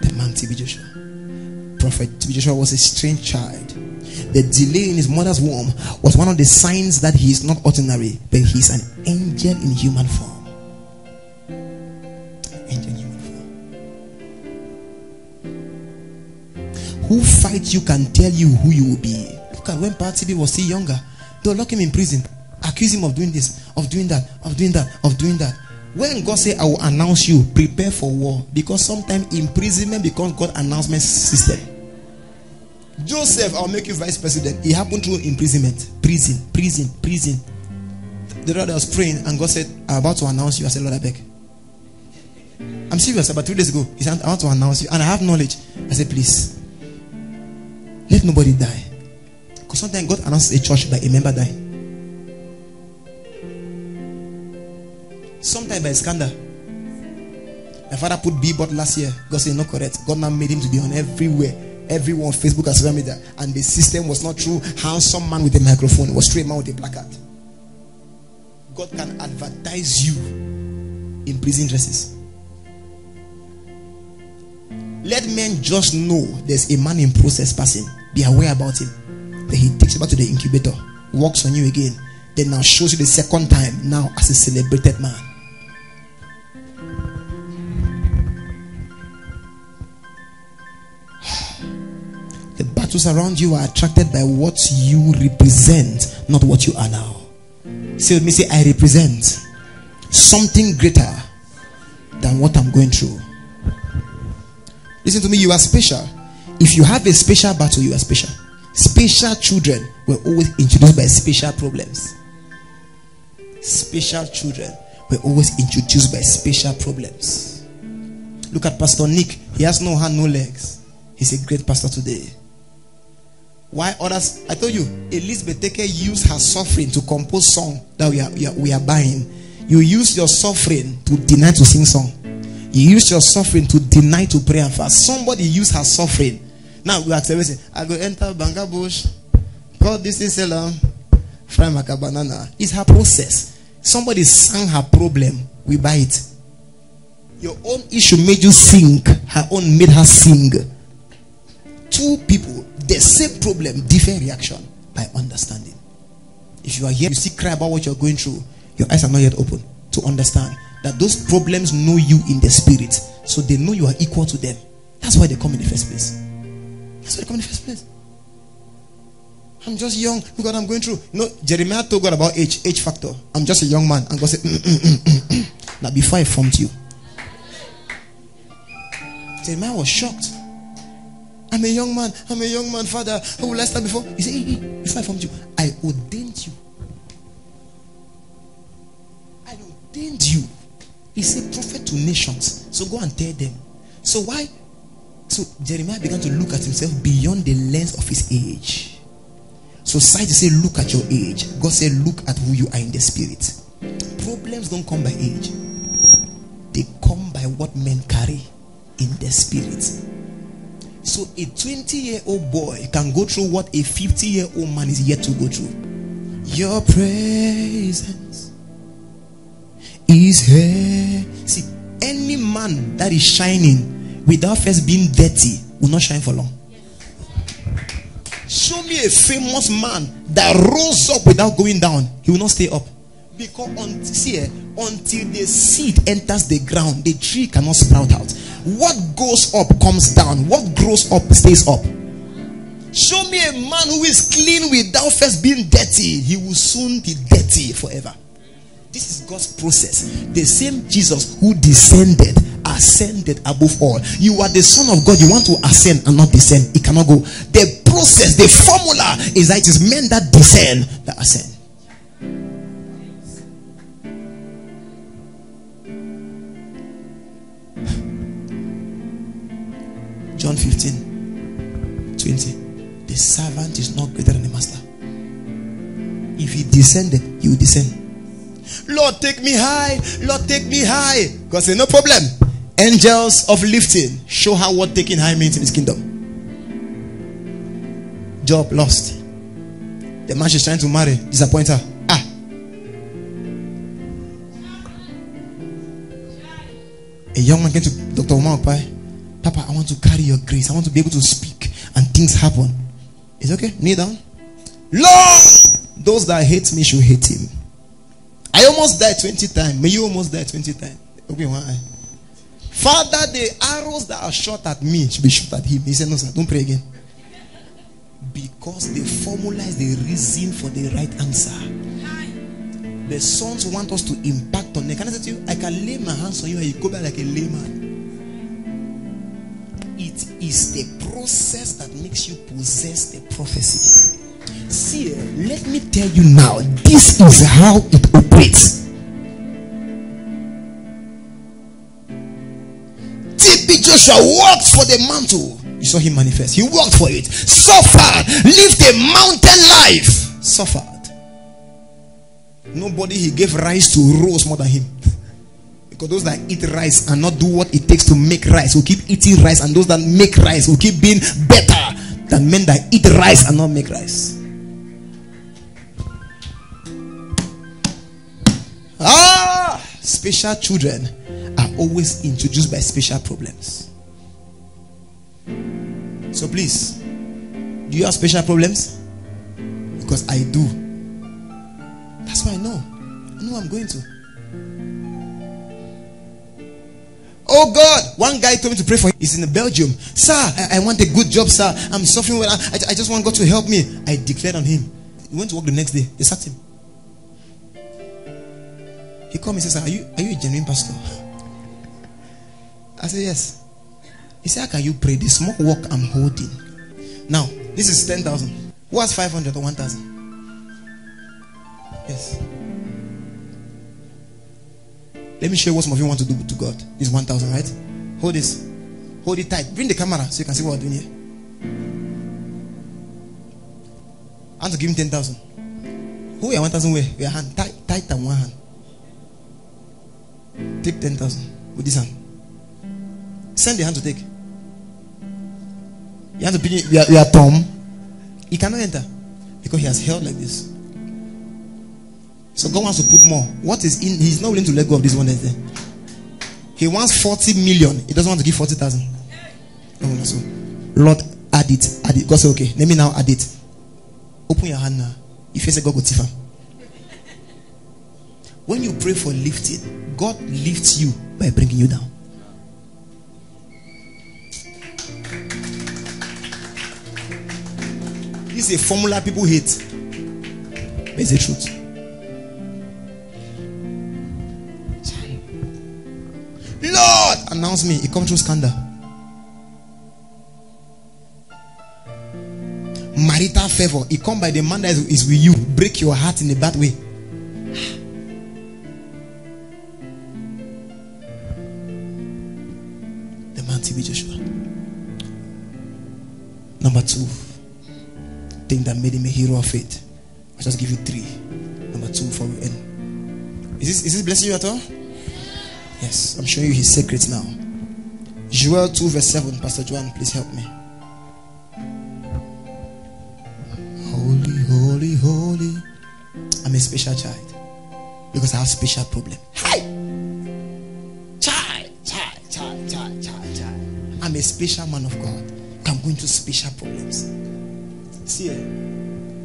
The man TB Joshua, Prophet TB Joshua, was a strange child. The delay in his mother's womb was one of the signs that he is not ordinary, but he is an angel in human form. Angel in human form. Who fights you can tell you who you will be. Look at when Pat TB was still younger. They'll lock him in prison, accuse him of doing this, of doing that, of doing that, of doing that. When God said, I will announce you, prepare for war. Because sometimes imprisonment becomes God's announcement system. Joseph, I'll make you vice president. It happened through imprisonment. Prison. The Lord was praying and God said, I'm about to announce you. I said, Lord, I beg. I'm serious. About 2 days ago, he said, I want to announce you. And I have knowledge. I said, please, let nobody die. Because sometimes God announces a church by a member dying. Sometimes by a scandal. My father put billboard last year. God said, not correct. God now made him to be on everywhere. Everyone, Facebook and social media. And the system was not true. Handsome man with a microphone. It was straight man with a placard. God can advertise you in prison dresses. Let men just know there's a man in process passing. Be aware about him. Then he takes you back to the incubator, works on you again, then now shows you the second time now as a celebrated man. The battles around you are attracted by what you represent, not what you are now. Say with me, say, I represent something greater than what I'm going through. Listen to me, you are special. If you have a special battle, you are special. Special children were always introduced by special problems. Special children were always introduced by special problems. Look at Pastor Nick. He has no hand, no legs. He's a great pastor today. Why others? I told you, Elizabeth Teke used her suffering to compose song that we are buying. You use your suffering to deny to sing song. You use your suffering to deny to pray and fast. Somebody used her suffering. Now we are celebrating. I go enter Banga Bush. God, this is Selam. Fry Maka Banana. It's her process. Somebody sang her problem. We buy it. Your own issue made you sing. Her own made her sing. Two people, the same problem, different reaction by understanding. If you are here, you see cry about what you're going through. Your eyes are not yet open to understand that those problems know you in the spirit. So they know you are equal to them. That's why they come in the first place. That's why they come in the first place. I'm just young. Look what I'm going through. No, Jeremiah told God about age factor. I'm just a young man. And God said, Now before I formed you. Jeremiah was shocked. I'm a young man, Father. How will I start before? He said, before I formed you, I ordained you. I ordained you. He's a prophet to nations. So go and tell them. So why? So Jeremiah began to look at himself beyond the lens of his age. Society say, look at your age. God said, look at who you are in the spirit. Problems don't come by age. They come by what men carry in the spirit. So a 20-year-old boy can go through what a 50-year-old man is yet to go through. Your presence is here. See, any man that is shining without first being dirty will not shine for long. Show me a famous man that rose up without going down. He will not stay up. Because until the seed enters the ground, the tree cannot sprout out. What goes up comes down. What grows up stays up. Show me a man who is clean without first being dirty. He will soon be dirty forever. This is God's process. The same Jesus who descended, ascended above all. You are the Son of God. You want to ascend and not descend. It cannot go. The process, the formula is that it is men that descend that ascend. John 15:20. The servant is not greater than the master. If he descended, he will descend. Lord, take me high. Lord, take me high. God said, no problem. Angels of lifting. Show her what taking high means in his kingdom. Job lost. The man she's trying to marry, disappoint her. A young man came to Dr. Omar Okpai. Papa, I want to carry your grace. I want to be able to speak and things happen. It's okay. Kneel down. Lord, those that hate me should hate him. I almost died 20 times. May you almost die 20 times. Open one eye. Father, the arrows that are shot at me should be shot at him. He said, no, sir, don't pray again. Because the formula is the reason for the right answer. The sons want us to impact on them. Can I say to you, I can lay my hands on you and you go back like a layman. It is the process that makes you possess the prophecy. See, let me tell you now, this is how it operates. TB Joshua worked for the mantle. You saw him manifest. He worked for it. Suffered. Lived a mountain life. Suffered. Nobody he gave rice to rose more than him. Because those that eat rice and not do what it takes to make rice will keep eating rice, and those that make rice will keep being better than men that eat rice and not make rice. Special children are always introduced by special problems. So please, do you have special problems? Because I do. That's why I know I'm going to. Oh God, one guy told me to pray for him. He's in Belgium. Sir, I want a good job, sir. I'm suffering. I just want God to help me. I declared on him. He went to work the next day. They sacked him. He called me and said, are you a genuine pastor? I said, yes. He said, how can you pray? The small work I'm holding. Now, this is 10,000. Who has 500 or 1,000? Yes. Let me show you what some of you want to do to God. This 1,000, right? Hold this. Hold it tight. Bring the camera so you can see what we're doing here. I want to give him 10,000. Who are 1,000 where? Your hand. Tight and one hand. Take 10,000 with this hand. Send the hand to take. You have to pick your thumb. He cannot enter because he has held like this. So God wants to put more. What is in? He's not willing to let go of this one that's there. He wants 40 million. He doesn't want to give 40,000. No, so Lord, add it. God said, okay, let me now add it. Open your hand now. If you say God go tifa. When you pray for lifting, God lifts you by bringing you down. This is a formula people hate, but it's the truth. Lord, announce me. It comes through scandal. Marital favor. It comes by the man that is with you. Break your heart in a bad way. The man TB Joshua. Number 2 thing that made him a hero of faith. I'll just give you 3. Number 2 before we end. Is this blessing you at all? Yes, I'm showing you his secrets now. Joel 2 verse 7. Pastor Joan, please help me. Holy, holy, holy. I'm a special child because I have special problem. Hi, child. I'm a special man of God. I'm going through special problems. See,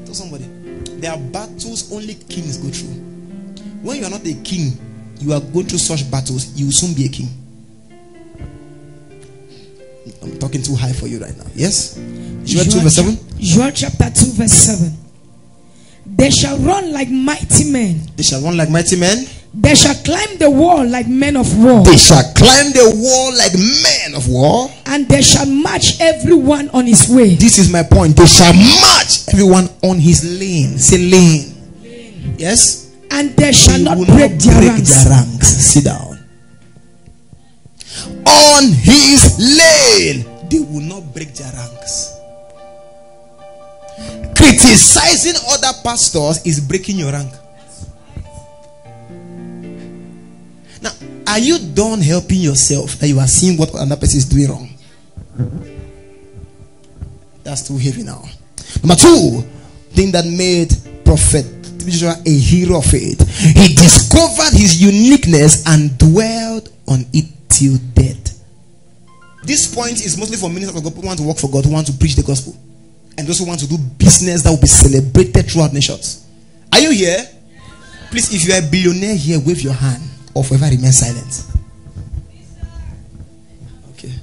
tell somebody, there are battles only kings go through. When you are not a king, you are going through such battles, you will soon be a king. I'm talking too high for you right now. Yes? Joel 2 verse 7. Joel chapter 2 verse 7. They shall run like mighty men. They shall run like mighty men. They shall climb the wall like men of war. They shall climb the wall like men of war. And they shall march everyone on his way. This is my point. They shall march everyone on his lane. Say lane. Yes? And they shall not break their ranks. Sit down. On his lane. They will not break their ranks. Criticizing other pastors is breaking your rank. Now, are you done helping yourself that you are seeing what another person is doing wrong? That's too heavy now. Number 2 thing that made Prophet Joshua a hero of faith. He discovered his uniqueness and dwelled on it till death. This point is mostly for ministers of God who want to work for God, who want to preach the gospel, and those who want to do business that will be celebrated throughout nations. Are you here? Please, if you are a billionaire here, wave your hand or forever remain silent. Okay.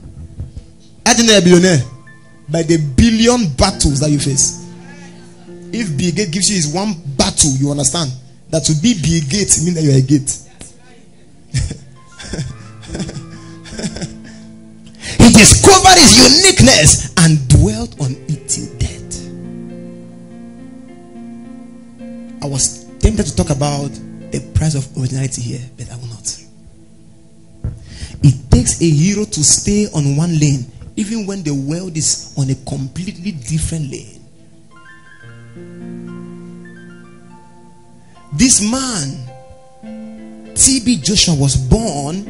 I think you're a billionaire by the billion battles that you face. If Bill Gates gives you his one battle, you understand that to be Bill Gates means that you are a gate. He discovered his uniqueness and dwelt on it till death. I was tempted to talk about the price of originality here, but I will not. It takes a hero to stay on one lane, even when the world is on a completely different lane. This man, TB Joshua, was born,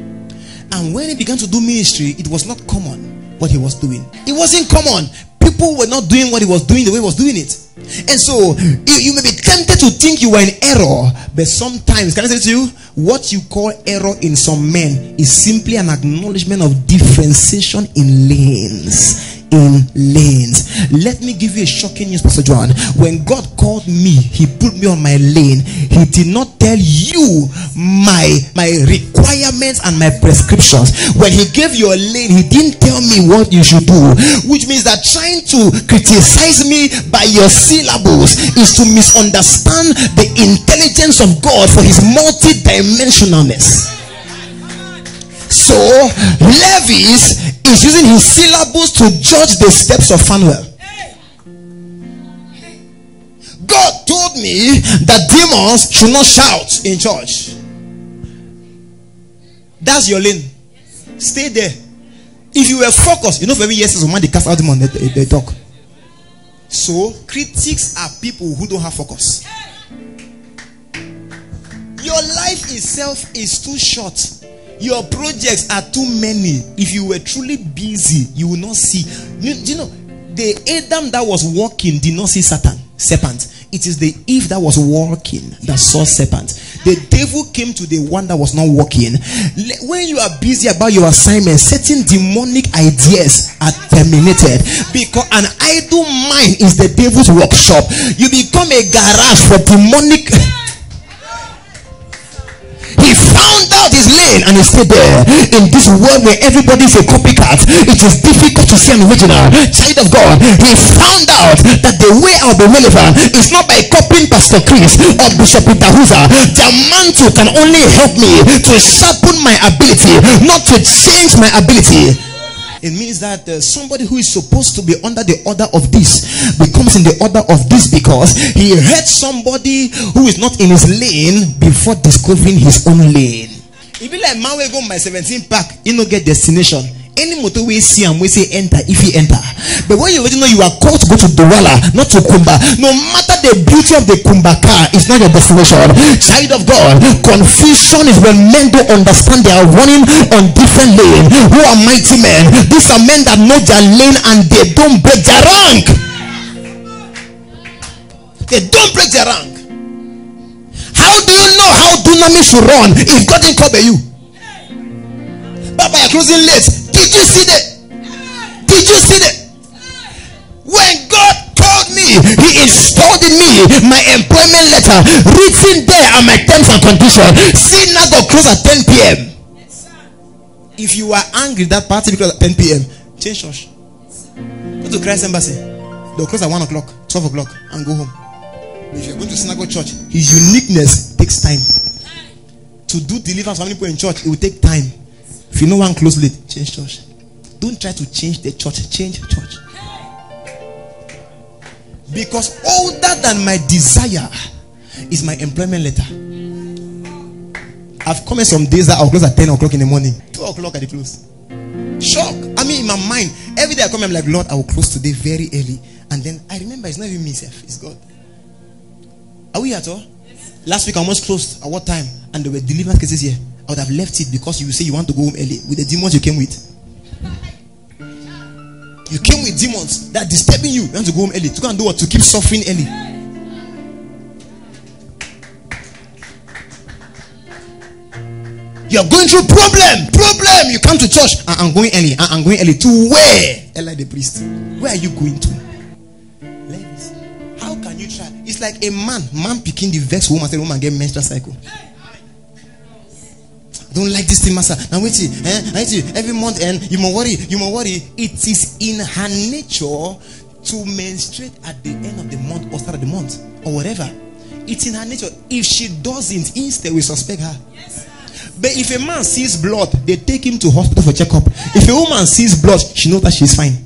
and when he began to do ministry, it was not common what he was doing. It wasn't common. People were not doing what he was doing the way he was doing it. And so you may be tempted to think you were in error, but sometimes, can I say to you, what you call error in some men is simply an acknowledgement of differentiation in lanes. Let me give you a shocking news, Pastor John. When God called me, he put me on my lane. He did not tell you my requirements and my prescriptions. When he gave you a lane, he didn't tell me what you should do, which means that trying to criticize me by your syllables is to misunderstand the intelligence of God for his multidimensionalness. So Levis is using his syllables to judge the steps of Phanuel. God told me that demons should not shout in church. That's your lane. Stay there. If you were focused, you know, for every yes, when they cast out demon, they talk. So critics are people who don't have focus. Your life itself is too short. Your projects are too many. If you were truly busy, you will not see. You know, the Adam that was walking did not see serpent. It is the Eve that was walking that saw serpent. The devil came to the one that was not walking. When you are busy about your assignment, certain demonic ideas are terminated, because an idle mind is the devil's workshop. You become a garage for demonic. He found out his lane and he stayed there. In this world where everybody is a copycat, it is difficult to see an original child of God. He found out that the way I'll be relevant is not by copying Pastor Chris or Bishop Itahuza. Their mantle can only help me to sharpen my ability, not to change my ability. It means that somebody who is supposed to be under the order of this becomes in the order of this because he heard somebody who is not in his lane before discovering his own lane. If you like man, we go my 17 pack, you know, get destination. Any motor we see and we say enter if he enter. But when you already know you are called to go to Douala, not to Kumba, no matter the beauty of the Kumba car, it's not your destination. Child of God, confusion is when men don't understand they are running on different lanes. Who are mighty men? These are men that know their lane and they don't break their rank. They don't break their rank. How do you know how Dunamis should run if God didn't cover you? Papa, you're closing late. Did you see that? Did you see that? When God told me, he installed in me my employment letter. Written there are my terms and conditions. See, now go close at 10 p.m. If you are angry that party because at 10 p.m., change church. Go to Christ Embassy. They'll close at 1 o'clock, 12 o'clock, and go home. If you're going to synagogue church, his uniqueness takes time. To do deliverance for many people in church, it will take time. If you know one close late, change church. Don't try to change the church, change church. Because older than my desire is my employment letter. I've come in some days that I'll close at 10 o'clock in the morning, 2 o'clock at the close. Shock. I mean, in my mind, every day I come, I'm like, Lord, I will close today very early. And then I remember it's not even myself, it's God. Are we at all? Last week I almost closed at what time? And there were deliverance cases here. I would have left it because you say you want to go home early with the demons you came with. You came with demons that are disturbing you. You want to go home early. To go and do what? To keep suffering early. You are going through problem. You come to church. I'm going early. I'm going early. To where? Eli the priest. Where are you going to? Ladies, how can you try? It's like a man picking the vexed woman. Say woman get menstrual cycle. Don't like this thing, master. Now wait, every month and you more worry. It is in her nature to menstruate at the end of the month or start of the month or whatever. It's in her nature. If she doesn't, instead we suspect her. Yes, but if a man sees blood, they take him to hospital for checkup. If a woman sees blood, she knows that she's fine.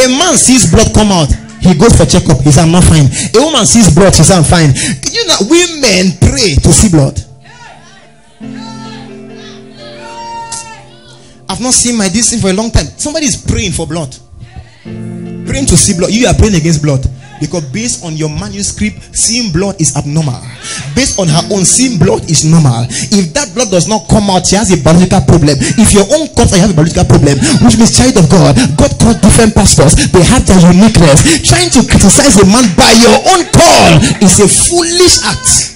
A man sees blood come out, he goes for checkup. He says, I'm not fine. A woman sees blood, she says, I'm fine. You know, women pray to see blood. I've not seen my this thing for a long time. Somebody is praying for blood, praying to see blood. You are praying against blood because based on your manuscript, seeing blood is abnormal. Based on her own, seeing blood is normal. If that blood does not come out, she has a biological problem. If your own comes, you have a biological problem, which means child of God called different pastors. They have their uniqueness. Trying to criticize a man by your own call is a foolish act.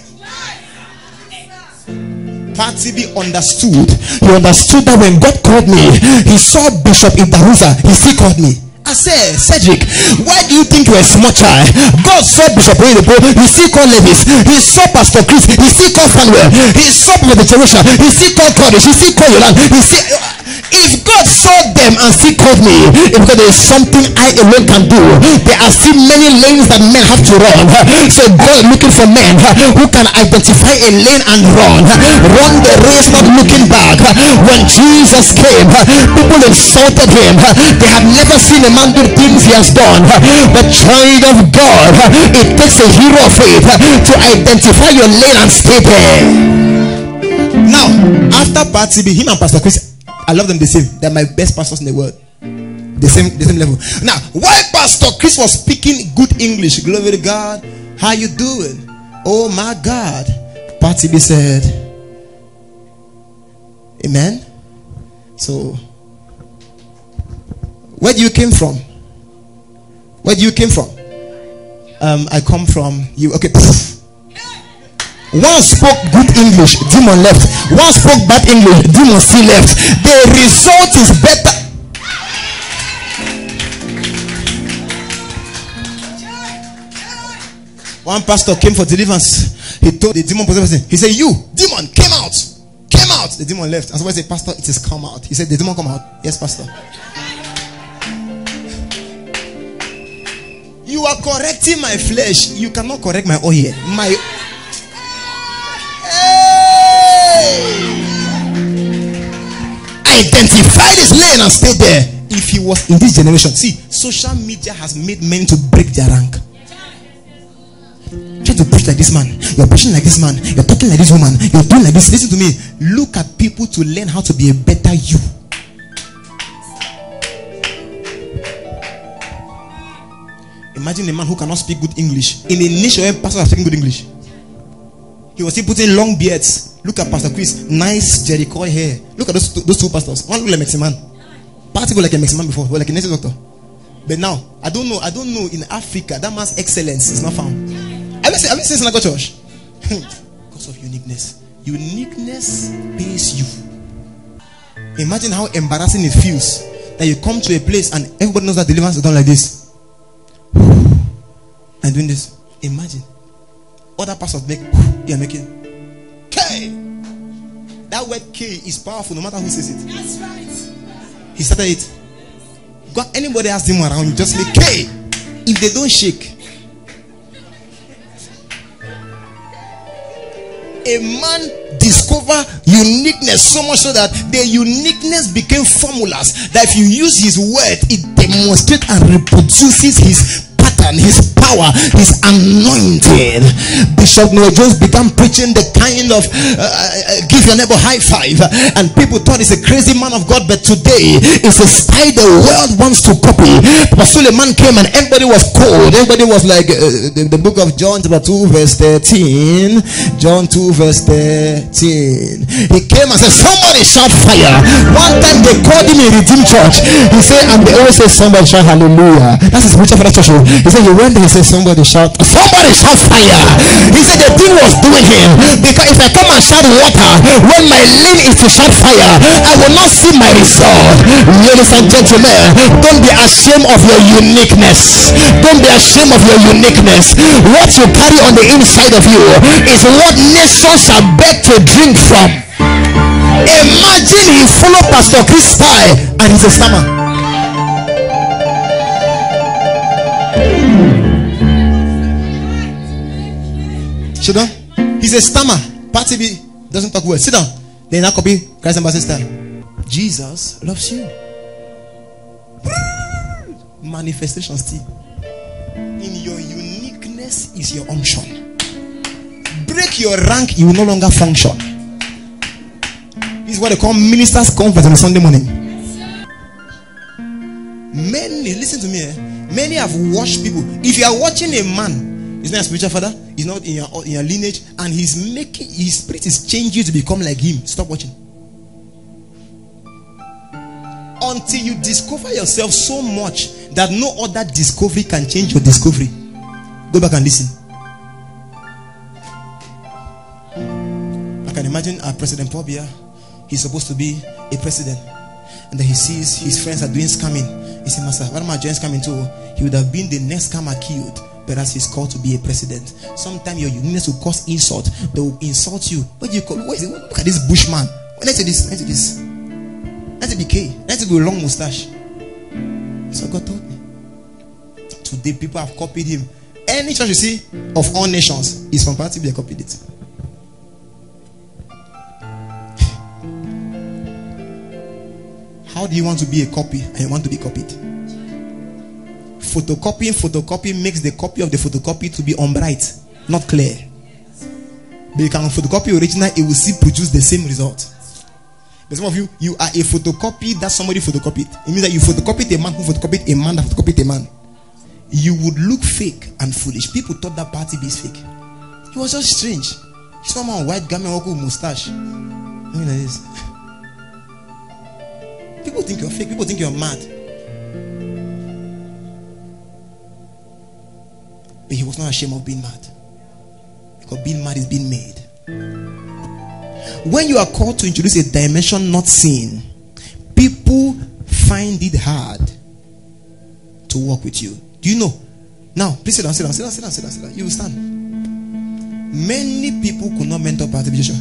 Partibi understood. He understood that when God called me, he saw Bishop Idaruza, he still called me. I said, Cedric, why do you think you're a small child? God saw Bishop Oyedepo, he still called Levis. He saw Pastor Chris, he still called Samuel. He saw Brother Jerusha, he still called Kodesh, he still called Yolanda. If God saw them and still called me, it's because there is something I alone can do. There are still many lanes that men have to run. So God is looking for men who can identify a lane and run the race, not looking back. When Jesus came, people insulted him. They have never seen a man do things he has done. But child of God, it takes a hero of faith to identify your lane and stay there. Now, after Partibi, him and Pastor Chris, I love them the same. They're my best pastors in the world. The same level. Now, while Pastor Chris was speaking good English, glory to God, how you doing? Oh my God. Partibi said, amen. So, where do you came from? Where do you came from? I come from you. Okay. One spoke good English, demon left. One spoke bad English, demon still left. The result is better. One pastor came for deliverance. He told the demon possessed person, he said, you, demon, came out. Came out. The demon left. And somebody said, Pastor, it has come out. He said, the demon come out. Yes, Pastor. You are correcting my flesh. You cannot correct my oil. My identify this lane and stay there. If he was in this generation, see, social media has made men to break their rank. Try to preach like this man, you're preaching like this man, you're talking like this woman, you're doing like this. Listen to me. Look at people to learn how to be a better you. Imagine a man who cannot speak good English in a niche where pastors are speaking good English. He was still putting long beards. Look at Pastor Chris, nice Jericho hair. Look at those two pastors. One look like a Mexican man. Party go like a Mexican man before, like a native doctor. But now, I don't know in Africa, that man's excellence is not found. Have you seen Synagogue Church? Because of uniqueness. Uniqueness pays you. Imagine how embarrassing it feels that you come to a place and everybody knows that deliverance is done like this. And doing this. Imagine. Other pastors make, you're making K. That word K is powerful no matter who says it. That's right. He started it. God, anybody ask him around, you just like, hey, if they don't shake. A man discover uniqueness so much so that the uniqueness became formulas that if you use his word, it demonstrates and reproduces his pattern, his power, his anointing. Bishop Noah Jones began preaching the kind of give your neighbor high five, and people thought he's a crazy man of God, but today it's a style the world wants to copy. Pastor Suleiman came and everybody was cold. Everybody was like the book of John chapter 2 verse 13. John 2 verse 13. He came and said, somebody shout fire. One time they called him in Redeemed Church. He said, and they always say somebody shout hallelujah. That's his preacher for that church. He said he went there, he said somebody shout fire. He said the thing was doing him, because if I come and shout water when my lane is to shout fire, I will not see my result. Ladies and gentlemen, don't be ashamed of your uniqueness. Don't be ashamed of your uniqueness. What you carry on the inside of you is what nations shall beg to drink from. Imagine he followed Pastor Chris style and he's a stammer. Sit down. He's a stammer. Party B doesn't talk well. Sit down. Then I copy Christ Embassy style. Jesus loves you. Manifestation still. In your uniqueness is your unction. Break your rank, you will no longer function. This is what they call ministers' conference on a Sunday morning. Many, listen to me, many have watched people. If you are watching a man, he's not a spiritual father, he's not in your lineage, and he's making his spirit is changing you to become like him. Stop watching. Until you discover yourself so much that no other discovery can change your discovery. Go back and listen. I can imagine our President Paul Biya. He's supposed to be a president, and then he sees his friends are doing scamming. He said, Master, what am I doing scamming to? He would have been the next scammer killed, but as he's called to be a president. Sometimes your uniqueness will cause insult. They will insult you. What do you call? What is it? Look at this bushman. Let's do this. Let's do this. Let it be K. Let it be a long mustache. So God told me. Today people have copied him. Any church you see of all nations is from Party B. They copied it. How do you want to be a copy and you want to be copied? Photocopying makes the copy of the photocopy to be unbright, not clear. But you can photocopy original, it will still produce the same result. But some of you are a photocopy that somebody photocopied. It means that you photocopied a man who photocopied a man that photocopied a man. You would look fake and foolish. People thought that Party B is fake. It was just strange. Someone white garment walking with mustache. Look at this. People think you're fake. People think you're mad. But he was not ashamed of being mad. Because being mad is being made. When you are called to introduce a dimension not seen, people find it hard to work with you. Do you know? Now, please sit down. You will stand. Many people could not mentor Pastor Joshua.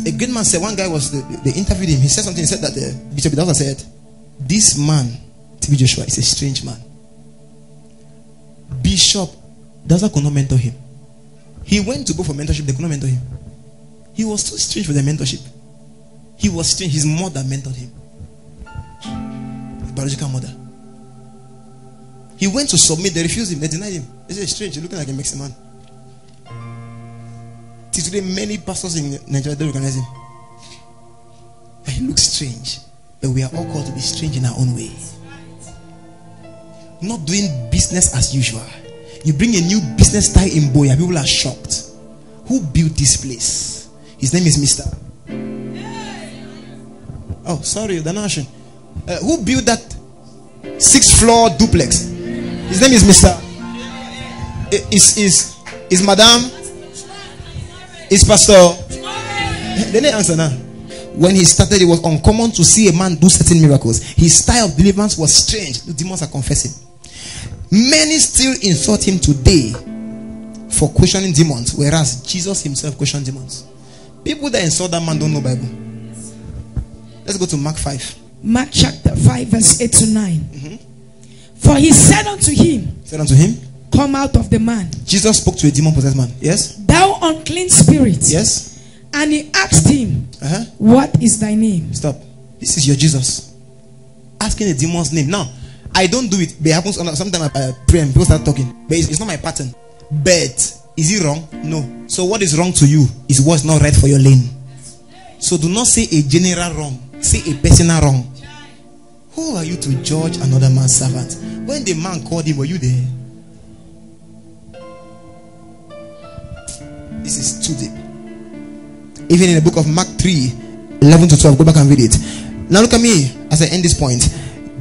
A great man said, one guy was, they interviewed him. He said something. He said that Bishop Idahosa said, this man, TB Joshua, is a strange man. Bishop Idahosa could not mentor him. He went to go for mentorship. They could not mentor him. He was too strange for the mentorship. He was strange. His mother mentored him. His biological mother. He went to submit. They refused him. They denied him. They said, strange. You're looking like a Mexican man. Till today, many pastors in Nigeria don't recognize him. But he looks strange. But we are all called to be strange in our own way. Not doing business as usual. You bring a new business style in Boya, people are shocked. Who built this place? His name is Mr. Oh, sorry, the nation. Who built that 6th floor duplex? His name is Mr. Is Madam? Is Pastor? They didn't answer now. When he started, it was uncommon to see a man do certain miracles. His style of deliverance was strange. The demons are confessing. Many still insult him today for questioning demons, whereas Jesus himself questioned demons. People that insult that man don't know Bible. Let's go to Mark 5. Mark chapter 5 verse 8 to 9. For he said unto him, come out of the man. Jesus spoke to a demon-possessed man. Yes. Thou unclean spirit. Yes. And he asked him, what is thy name? Stop. This is your Jesus. Asking a demon's name. Now, I don't do it. But it happens sometimes I pray and people start talking. But it's not my pattern. But is it wrong? No. So what is wrong to you is what's not right for your lane. So do not say a general wrong. Say a personal wrong. Who are you to judge another man's servant? When the man called him, were you there? This is too deep. Even in the book of Mark 3, 11 to 12, go back and read it. Now look at me as I end this point.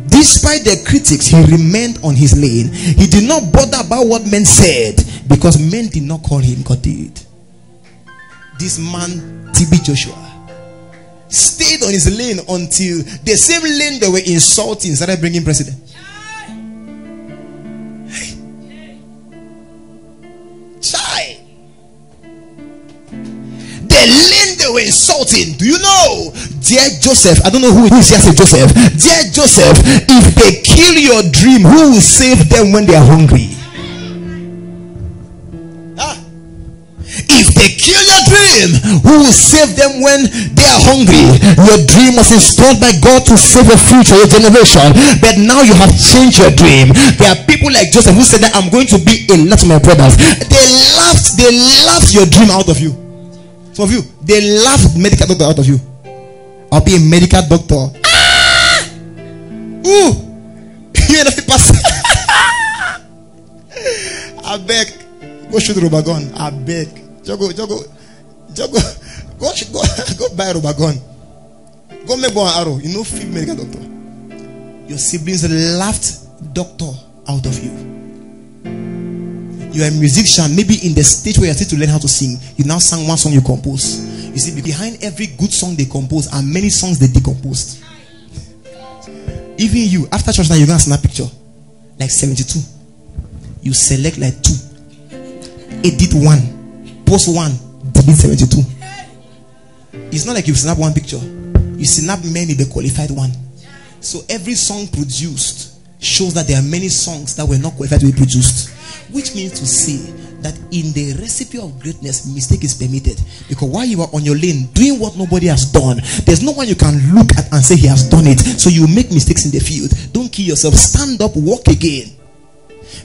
Despite the critics, he remained on his lane. He did not bother about what men said, because men did not call him, God did. This man, TB Joshua, stayed on his lane until the same lane they were insulting started bringing president. Chai. The lane they were insulting. Do you know, dear Joseph? I don't know who is here. Say Joseph. Dear Joseph, if they kill your dream, who will save them when they are hungry? If they kill your dream, who will save them when they are hungry? Your dream was installed by God to save your future, your generation. But now you have changed your dream. There are people like Joseph who said that I'm going to be a lot of my brothers. They laughed your dream out of you. Some of you, they laughed medical doctor out of you. I'll be a medical doctor. Ooh, you know the person. I beg, go shoot rubber gun. I beg. Jogo, go buy a rubber gun. Go make one arrow. You know, field medical doctor. Your siblings laughed doctor out of you. You are a musician, maybe in the stage where you are still to learn how to sing. You now sang one song you composed. You see, behind every good song they compose are many songs they decomposed. Even you, after church now, you're going to snap picture like 72. You select like 2, edit 1, post 1, delete 72. It's not like you snap one picture. You snap many, the qualified one. So every song produced shows that there are many songs that were not qualified to be produced. Which means to say that in the recipe of greatness, mistake is permitted. Because while you are on your lane doing what nobody has done, there's no one you can look at and say he has done it. So you make mistakes in the field. Don't kill yourself. Stand up, walk again.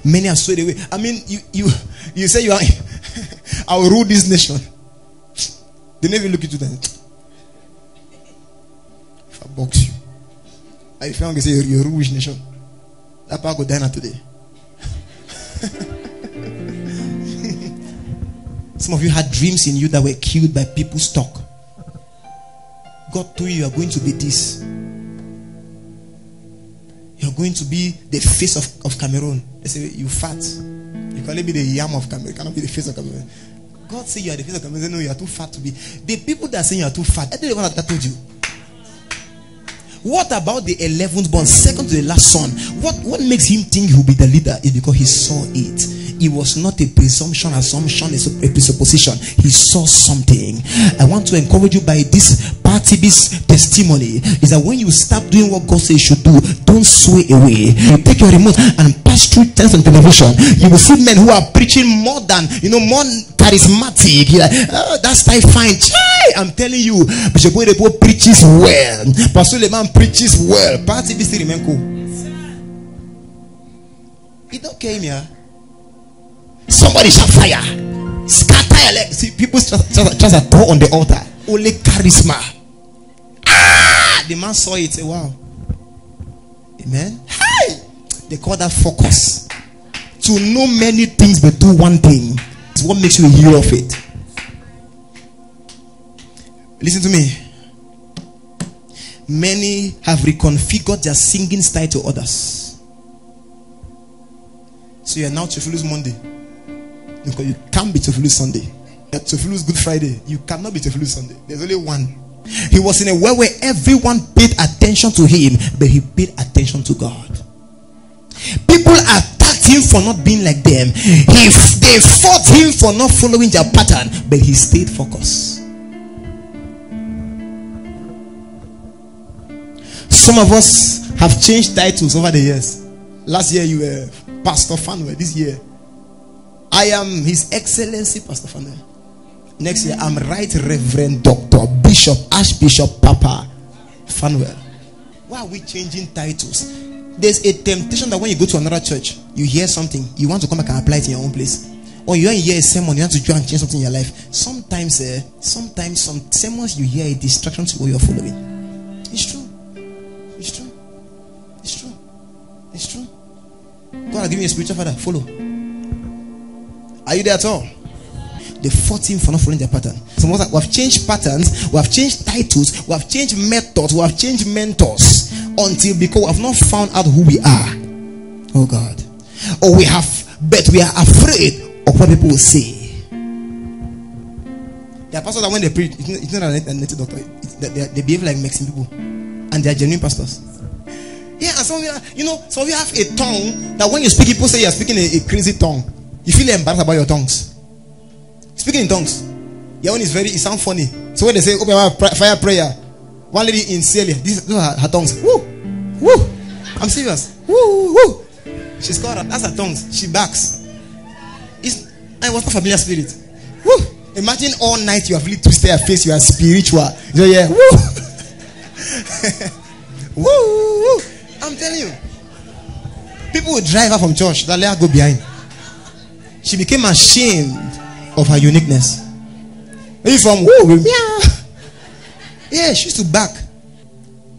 Many are swayed away. I mean, you say you are I will rule this nation. They never look at you then. If I box you, if I say you rule which nation, that part go down today. Some of you had dreams in you that were killed by people's talk. God told you are going to be this. You're going to be the face of Cameroon. They say you fat. You can only be the yam of Cameroon. You cannot be the face of Cameroon. God say you are the face of Cameroon. They say no, you are too fat to be. The people that say you are too fat, I don't know what that told you. What about the 11th born, second to the last son? What makes him think he will be the leader is because he saw it. It was not a presumption, assumption, a presupposition. He saw something. I want to encourage you by this Partibis testimony is that when you start doing what God says you should do, don't sway away. You take your remote and pass through test on television. You will see men who are preaching more than, more charismatic. You're like, oh, that's type fine. I'm telling you, Bishop Oyedepo preaches well. Pastor Leman preaches well. Partibis remain cool. It don't came here. Somebody shall fire. Scatter your legs. See, people just throw on the altar. Only charisma. The man saw it. Say, wow. Amen. Hi. They call that focus. To know many things but do one thing is what makes you a hero of it. Listen to me. Many have reconfigured their singing style to others. So you are now Theophilus Monday. Because you can't be Theophilus Sunday. Theophilus Good Friday. You cannot be Theophilus Sunday. There's only one. He was in a world where everyone paid attention to him, but he paid attention to God. People attacked him for not being like them. They fought him for not following their pattern, but he stayed focused. Some of us have changed titles over the years. Last year you were Pastor Fanuel. This year I am His Excellency Pastor Fanuel. Next year I'm Right Reverend Dr. Bishop Archbishop Papa Fanuel. Why are we changing titles? There's a temptation that when you go to another church, you hear something, you want to come back and apply it in your own place. Or you hear a sermon, you want to try and change something in your life. Sometimes some sermons you hear a distraction to what you're following. It's true. It's true. It's true. It's true. God has given you a spiritual father. Follow. Are you there at all? The 14 for not following their pattern. Some of us we have changed patterns, we have changed titles, we have changed methods, we have changed mentors because we have not found out who we are. Oh God. Or we are afraid of what people will say. There are pastors that when they preach, it's not a native doctor, they behave like Mexican people, and they are genuine pastors. Yeah, and some of you have a tongue that when you speak, people say you are speaking a crazy tongue. You feel embarrassed about your tongues. Speaking in tongues, your own it sounds funny. So when they say open fire prayer, one lady in Celia, these are her tongues. Woo, woo. I'm serious. Woo, woo. She's called her. That's her tongues. She backs. I was not familiar spirit. Woo. Imagine all night you have really twisted your face. You are spiritual. So yeah. Woo. Woo, woo. I'm telling you. People will drive her from church. That let her go behind. She became ashamed of her uniqueness. Are you from woo? Yeah, she used to back.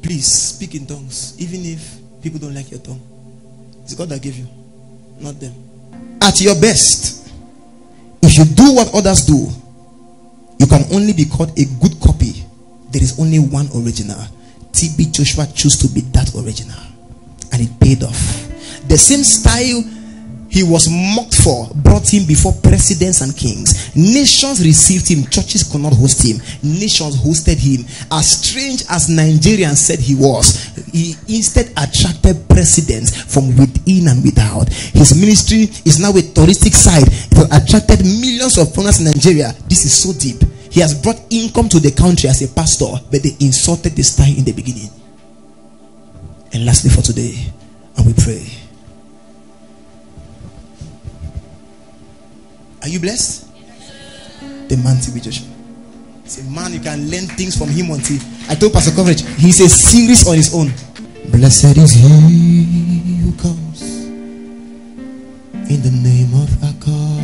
Please speak in tongues, even if people don't like your tongue. It's God that gave you, not them. At your best, if you do what others do, you can only be called a good copy. There is only one original. TB Joshua chose to be that original, and it paid off. The same style he was mocked for brought him before presidents and kings. Nations received him. Churches could not host him. Nations hosted him. As strange as Nigerians said he was, he instead attracted presidents from within and without. His ministry is now a touristic site. It has attracted millions of foreigners in Nigeria. This is so deep. He has brought income to the country as a pastor, but they insulted the style in the beginning. And lastly for today, and we pray. Are you blessed? The man TB Joshua. It's a man you can learn things from him until I told Pastor Coverage, he's a series on his own. Blessed is he who comes in the name of our God.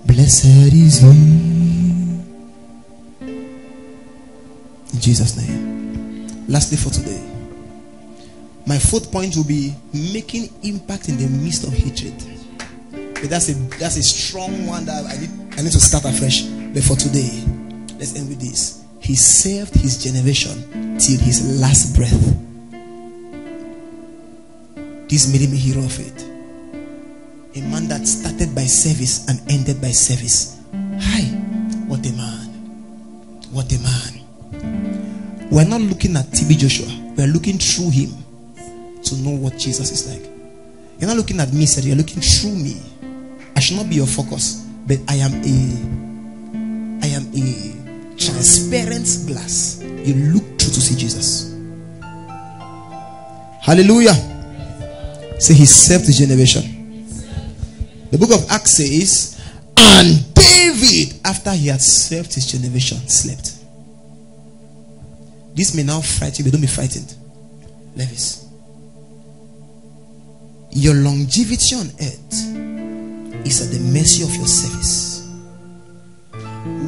Blessed is he. In Jesus' name. Lastly for today, my fourth point will be making impact in the midst of hatred. But that's a strong one that I need to start afresh. But for today, let's end with this. He served his generation till his last breath. This made him a hero of faith. A man that started by service and ended by service. Hi, what a man. What a man. We're not looking at TB Joshua. We're looking through him to know what Jesus is like. You're not looking at me, sir. You're looking through me. I should not be your focus, but I am a transparent glass. You look through to see Jesus. Hallelujah. Say he served the generation. The book of Acts says, and David, after he had served his generation, slept. This may now frighten you, but don't be frightened. Levis, your longevity on earth is at the mercy of your service.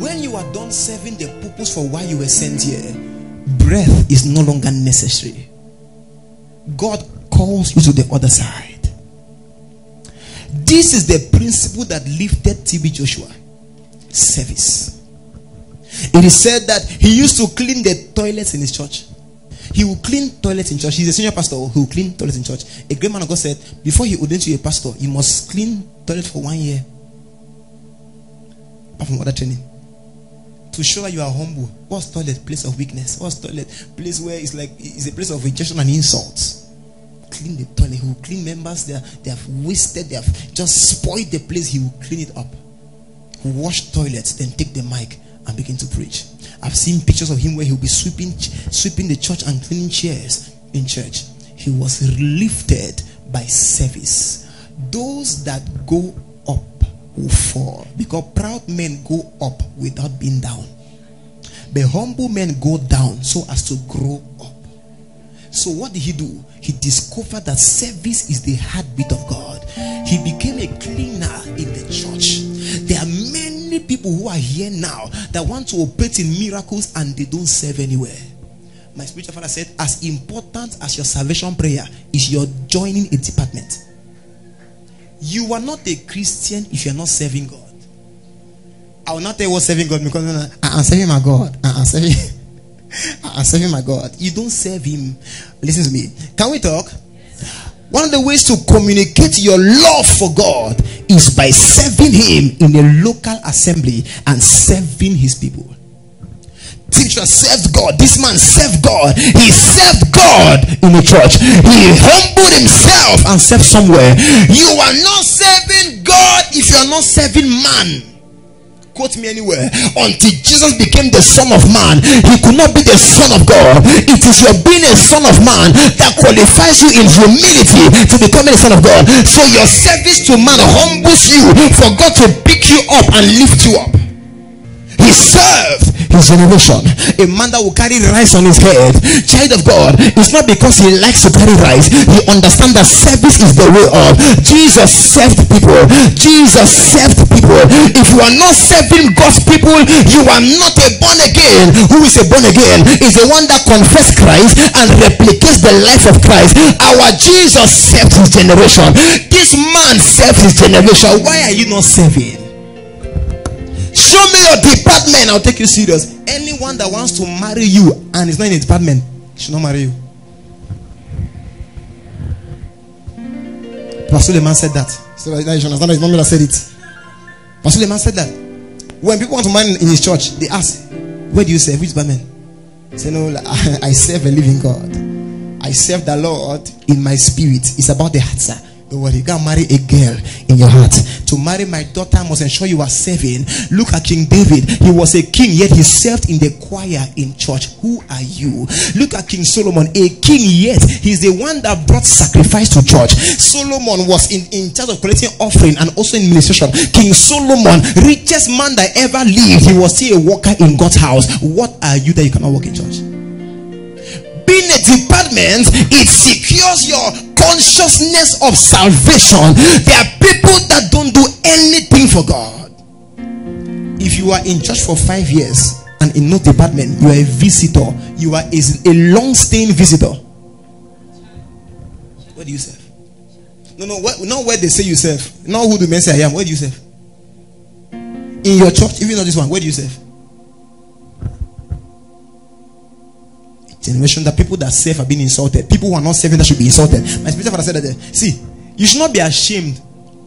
When you are done serving the purpose for why you were sent here, breath is no longer necessary. God calls you to the other side. This is the principle that lifted TB Joshua. Service. It is said that he used to clean the toilets in his church. He will clean toilets in church. He's a senior pastor who will clean toilets in church. A great man of God said, before he ordained you a pastor, you must clean toilets for 1 year. Apart from other training. To show that you are humble. What's toilet? Place of weakness. What's toilet? Place where it's a place of rejection and insults. Clean the toilet. He will clean members. They have wasted. They have just spoiled the place. He will clean it up. Wash toilets. Then take the mic and begin to preach. I've seen pictures of him where he'll be sweeping the church and cleaning chairs in church. He was lifted by service. Those that go up will fall, because proud men go up without being down, but humble men go down so as to grow up. So what did he do? He discovered that service is the heartbeat of God. He became a cleaner in the church. There are many people who are here now that want to operate in miracles and they don't serve anywhere. My spiritual father said, as important as your salvation prayer is your joining a department. You are not a Christian if you are not serving God. I will not tell you what serving God, because I'm serving my God. I'm serving my God. You don't serve him. Listen to me. Can we talk? One of the ways to communicate your love for God is by serving him in a local assembly and serving his people. Teacher served God. This man served God. He served God in the church. He humbled himself and served somewhere. You are not serving God if you are not serving man. Quote me anywhere. Until Jesus became the Son of Man, he could not be the Son of God. It is your being a Son of Man that qualifies you in humility to becoming a Son of God. So your service to man humbles you for God to pick you up and lift you up. He served his generation. A man that will carry rice on his head. Child of God, it's not because he likes to carry rice. He understands that service is the way of. Jesus served people. Jesus served people. If you are not serving God's people, you are not a born again. Who is a born again? Is the one that confesses Christ and replicates the life of Christ. Our Jesus served his generation. This man served his generation. Why are you not serving? Show me your department, I'll take you serious. Anyone that wants to marry you and is not in a department should not marry you. Pastor Leman said that. So that you should understand that his mom that said it. Pastor Leman said that. When people want to marry in his church, they ask, where do you serve? Which department? Say, no, I serve a living God. I serve the Lord in my spirit. It's about the heart, sir. Don't worry, you can't marry a girl in your heart. To marry my daughter, I must ensure you are serving. Look at King David. He was a king, yet he served in the choir in church. Who are you? Look at King Solomon, a king, yet he's the one that brought sacrifice to church. Solomon was in charge of collecting offering and also in administration. King Solomon, richest man that ever lived, he was still a worker in God's house. What are you that you cannot work in church? Being a department, it secures your consciousness of salvation. There are people that don't do anything for God. If you are in church for 5 years and in no department, you are a visitor. You are a long-staying visitor. Where do you serve? No, not where they say you serve. Not who do men say I am. Where do you serve? In your church, even not this one, where do you serve? Generation that people that serve are being insulted. People who are not serving that should be insulted. My spiritual father said that. See, you should not be ashamed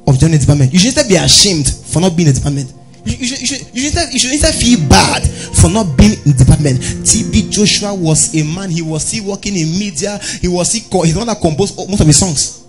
of joining a department. You should instead be ashamed for not being in a department. You should instead feel bad for not being in the department. TB Joshua was a man. He was still working in media. He's the one that composed most of his songs.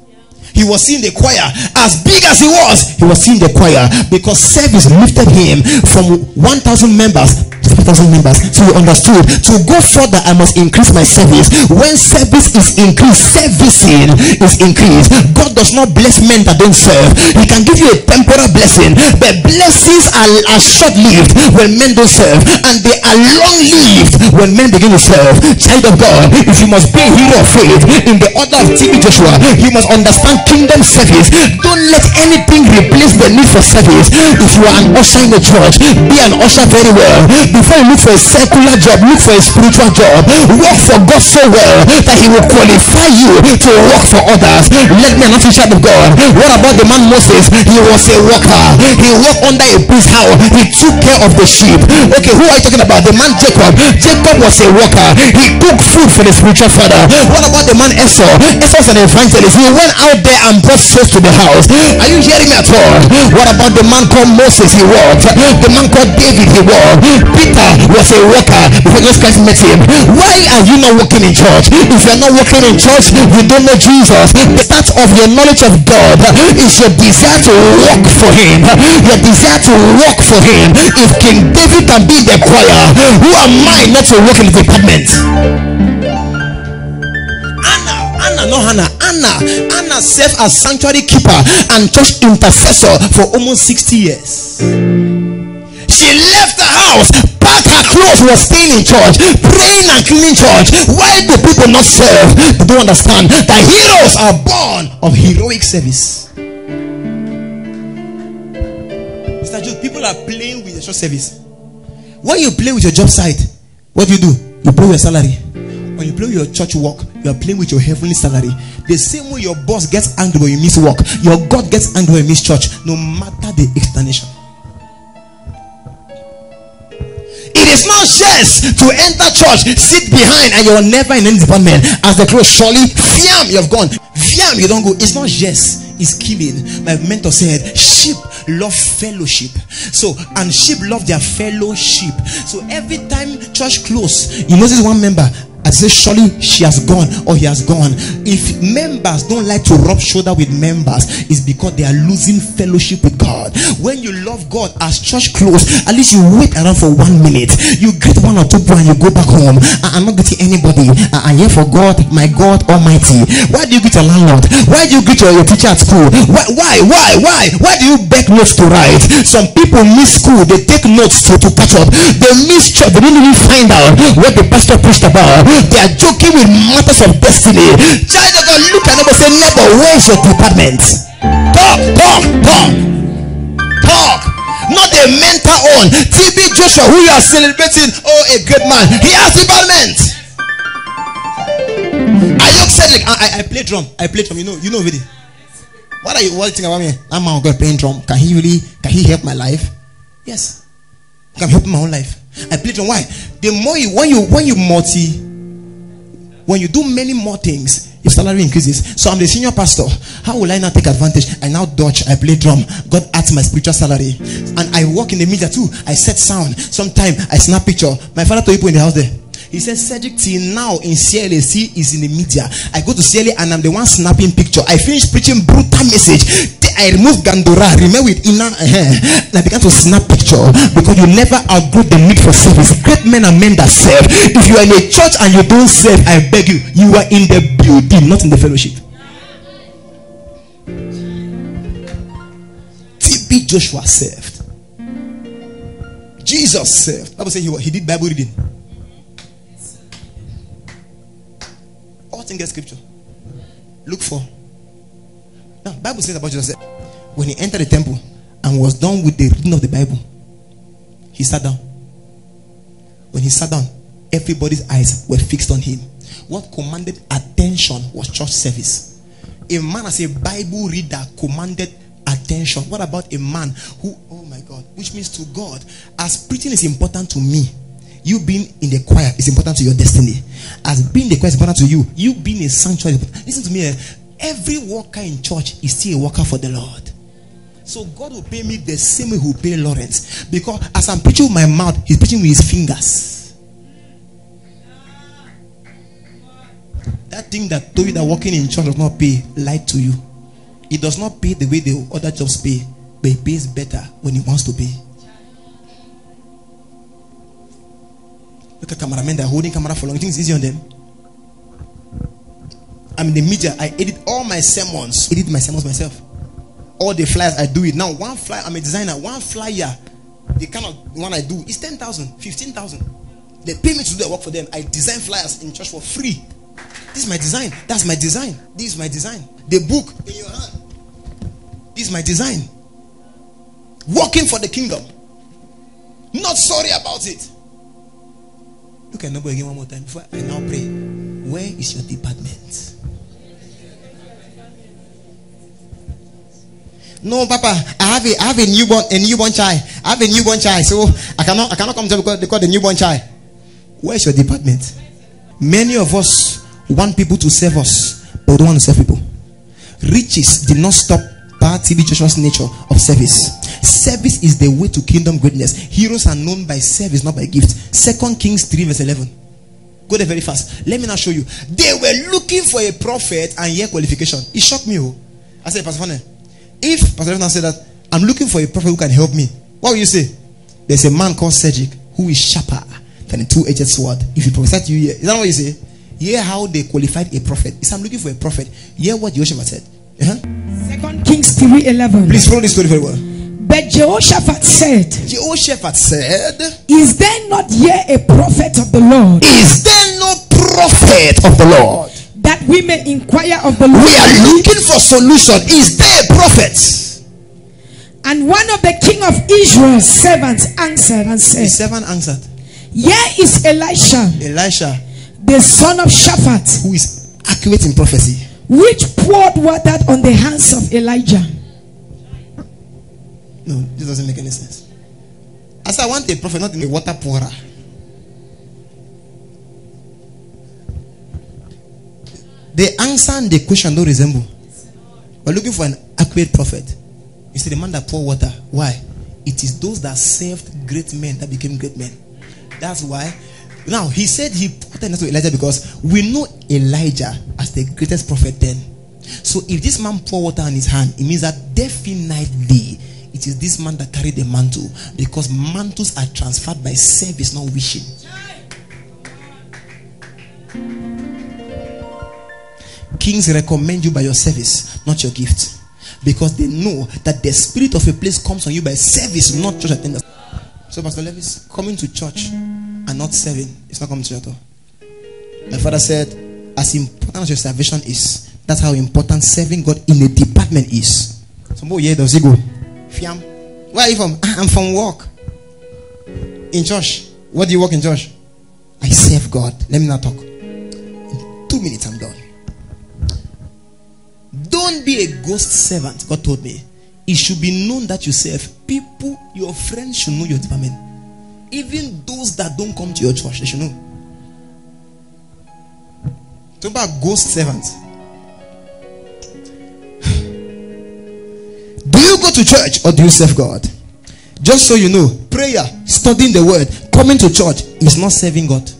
He was in the choir. As big as he was in the choir, because service lifted him from 1,000 members to 5,000 members. So he understood, to go further I must increase my service. When service is increased, servicing is increased. God does not bless men that don't serve. He can give you a temporal blessing, but blessings are short-lived when men don't serve, and they are long-lived when men begin to serve. Child of God, if you must be a hero of faith in the order of TB Joshua, you must understand kingdom service. Don't let anything replace the need for service. If you are an usher in the church, be an usher very well. Before you look for a secular job, look for a spiritual job. Work for God so well that he will qualify you to work for others. Let me not child of God. What about the man Moses? He was a worker. He worked under a priest house. He took care of the sheep. Okay, who are you talking about? The man Jacob. Jacob was a worker. He cooked food for the spiritual father. What about the man Esau? Esau was an evangelist. He went out there and brought souls to the house. Are you hearing me at all? What about the man called Moses? He walked. The man called David, he walked. Peter, was a worker before Jesus Christ met him. Why are you not working in church? If you are not working in church, you don't know Jesus. The start of your knowledge of God is your desire to work for him. Your desire to work for him. If King David can be in the choir, who am I not to work in the department? Anna served as sanctuary keeper and church intercessor for almost 60 years. She left the house, packed her clothes, was staying in church, praying and cleaning church. Why do people not serve? They don't understand that heroes are born of heroic service. Mr. Joe, people are playing with the church service. When you play with your job site, what do? You play with your salary. When you play with your church work, you are playing with your heavenly salary. The same way your boss gets angry when you miss work, your God gets angry when you miss church, no matter the explanation. It is not just to enter church, sit behind, and you're never in any department. As the close, surely, fiam, you have gone. Fiam, you don't go. It's not just, it's killing. My mentor said, sheep love fellowship. So, and sheep love their fellowship. So every time church close, you notice one member, I say, surely she has gone or he has gone. If members don't like to rub shoulder with members, it's because they are losing fellowship with God. When you love God, as church close, at least you wait around for 1 minute. You greet one or two people and you go back home. I'm not greeting anybody. I'm here for God, my God Almighty. Why do you greet your landlord? Why do you greet your teacher at school? Why do you beg notes to write? Some people miss school, they take notes to catch up. They miss church, they didn't even find out what the pastor preached about. They are joking with matters of destiny. Child of God, look at them and say, neighbor, where's your department? Talk. Not a mentor on. TB Joshua, who you are celebrating, oh, a great man. He has department. Ayok Cedric, I play drum. You know really. What do you think about me? I'm out God playing drum. Can he help my life? Yes. Can help my own life. I play drum. Why? The more when you do many more things, your salary increases. So I'm the senior pastor. How will I now take advantage? I now dodge. I play drum. God adds my spiritual salary. And I work in the media too. I set sound. Sometimes I snap picture. My father told people in the house there. He says, Cedric T now in CLAC is in the media. I go to CLA and I'm the one snapping picture. I finish preaching brutal message. I remove Gandora, remain with Ina, and I began to snap picture because you never outgrow the need for service. Great men and men that serve. If you are in a church and you don't serve, I beg you, you are in the building, not in the fellowship. TB Joshua served. Jesus served. Bible says he did Bible reading. All things get scripture. Look for. Now, Bible says about Jesus, when he entered the temple and was done with the reading of the Bible, he sat down. When he sat down, everybody's eyes were fixed on him. What commanded attention was church service. A man as a Bible reader commanded attention. What about a man who, oh my God, which means to God, as preaching is important to me, you being in the choir is important to your destiny. As being in the choir is important to you, you being a sanctuary. Listen to me. Every worker in church is still a worker for the Lord. So God will pay me the same way He will pay Lawrence. Because as I'm preaching with my mouth, He's preaching with His fingers. That thing that told you that working in church does not pay lied to you. It does not pay the way the other jobs pay, but it pays better when it wants to pay. Look at cameramen that are holding camera for long. You think it's easy on them? I'm in the media. I edit all my sermons. Edit my sermons myself. All the flyers, I do it. Now, one flyer, I'm a designer. One flyer, the kind of one I do is 10,000, 15,000. They pay me to do the work for them. I design flyers in church for free. This is my design. That's my design. This is my design. The book in your hand. This is my design. Working for the kingdom. Not sorry about it. Look at nobody again one more time before I now pray. Where is your department? No, Papa, I have a newborn child. I have a newborn child, so I cannot come to because they call the newborn child. Where's your department? Many of us want people to serve us, but we don't want to serve people. Riches did not stop TB Joshua's nature of service. Service is the way to kingdom greatness. Heroes are known by service, not by gift. 2 Kings 3 verse 11. Go there very fast. Let me now show you. They were looking for a prophet and year qualification. It shocked me. I said, Pastor Fane, if Pastor Fane said that I'm looking for a prophet who can help me, what will you say? There's a man called Cedric who is sharper than a two-edged sword. If he prophesied to you here, is that what you say? Hear how they qualified a prophet. He said, I'm looking for a prophet. Hear what Jehoshaphat said. 2 Kings 3:11. Please follow this story very well. But Jehoshaphat said, is there not here a prophet of the Lord? Is there no prophet of the Lord? That we may inquire of the Lord. We are looking for solution. Is there a prophet? And one of the king of Israel's servants answered and said, his servant answered, here is Elisha, the son of Shaphat, who is accurate in prophecy, which poured water on the hands of Elijah. No, this doesn't make any sense. I said, I want a prophet, not a water pourer. The answer and the question don't resemble. We're looking for an accurate prophet. You see, the man that poured water. Why? It is those that served great men that became great men. That's why. Now, he said he poured into Elijah because we know Elijah as the greatest prophet then. So if this man poured water on his hand, it means that definitely it is this man that carried the mantle, because mantles are transferred by service, not wishing. Kings recommend you by your service, not your gift, because they know that the spirit of a place comes on you by service, not church attendance. So Pastor Levis, coming to church and not serving, it's not coming to church at all. My father said, as important as your salvation is, that's how important serving God in a department is. Somebody here does he go? Fiam. Where are you from? I'm from work. In church. What do you work in church? I serve God. Let me not talk. In 2 minutes I'm done. Don't be a ghost servant. God told me it should be known that you serve. People, your friends should know your department. Even those that don't come to your church, they should know. Talk about ghost servants. Do you go to church or do you serve God? Just so you know, prayer, studying the word, coming to church is not serving God.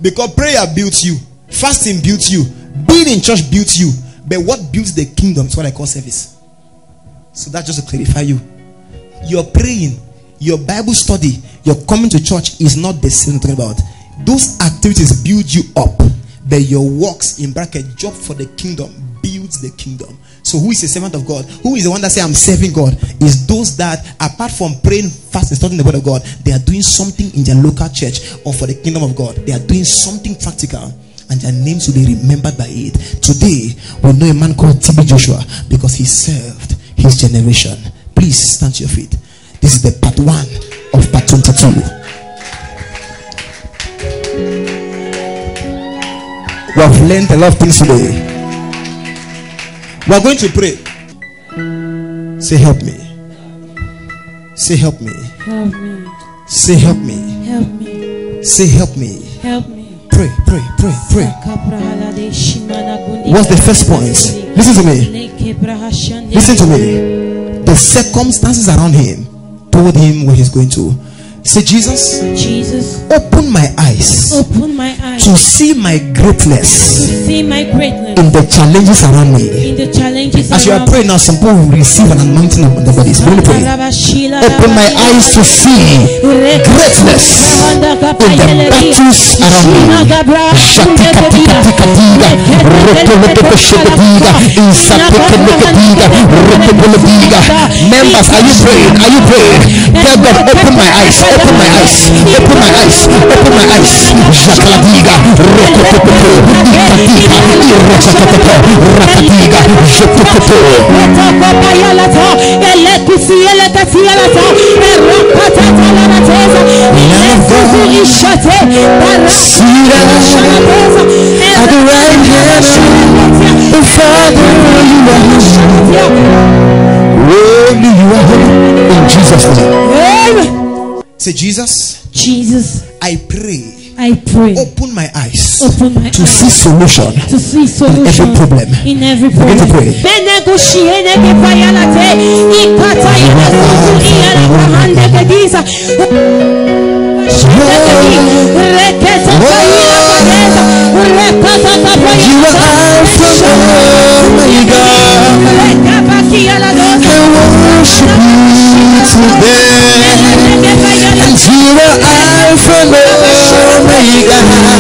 Because prayer builds you, fasting builds you, being in church builds you. But what builds the kingdom is what I call service. So that's just to clarify you. Your praying, your Bible study, your coming to church is not the same thing about. Those activities build you up. But your works, in bracket, job for the kingdom, builds the kingdom. So who is a servant of God? Who is the one that says I'm serving God? Is those that, apart from praying, fasting, studying the word of God, they are doing something in their local church or for the kingdom of God. They are doing something practical, and their names will be remembered by it. Today, we know a man called TB Joshua because he served his generation. Please stand to your feet. This is the part 1 of part 22. We have learned a lot of things today. We are going to pray. Say, help me. Say, help me. Help me. Say, help me. Help me. Say, help me. Help me. Pray, pray, pray, pray. What's the first point? Listen to me. Listen to me. The circumstances around him told him where he's going to. Say, Jesus, open my eyes to see my greatness in the challenges around me. As you are praying now, some people will receive an anointing on their bodies. Really pray. Open my eyes to see greatness in the battles around me. Members, are you praying? Are you praying? Tell God, open my eyes. Open my eyes, open my eyes, open my eyes. Jakaladiga, Rokotopo, Ikatiga, Irochatopo, Rakatiga, Jokotopo. At the right hand, the Father, you are holy. In Jesus' name. Say, Jesus, I pray. Open my eyes to see solution in every problem. Begin to pray. Alpha and Omega.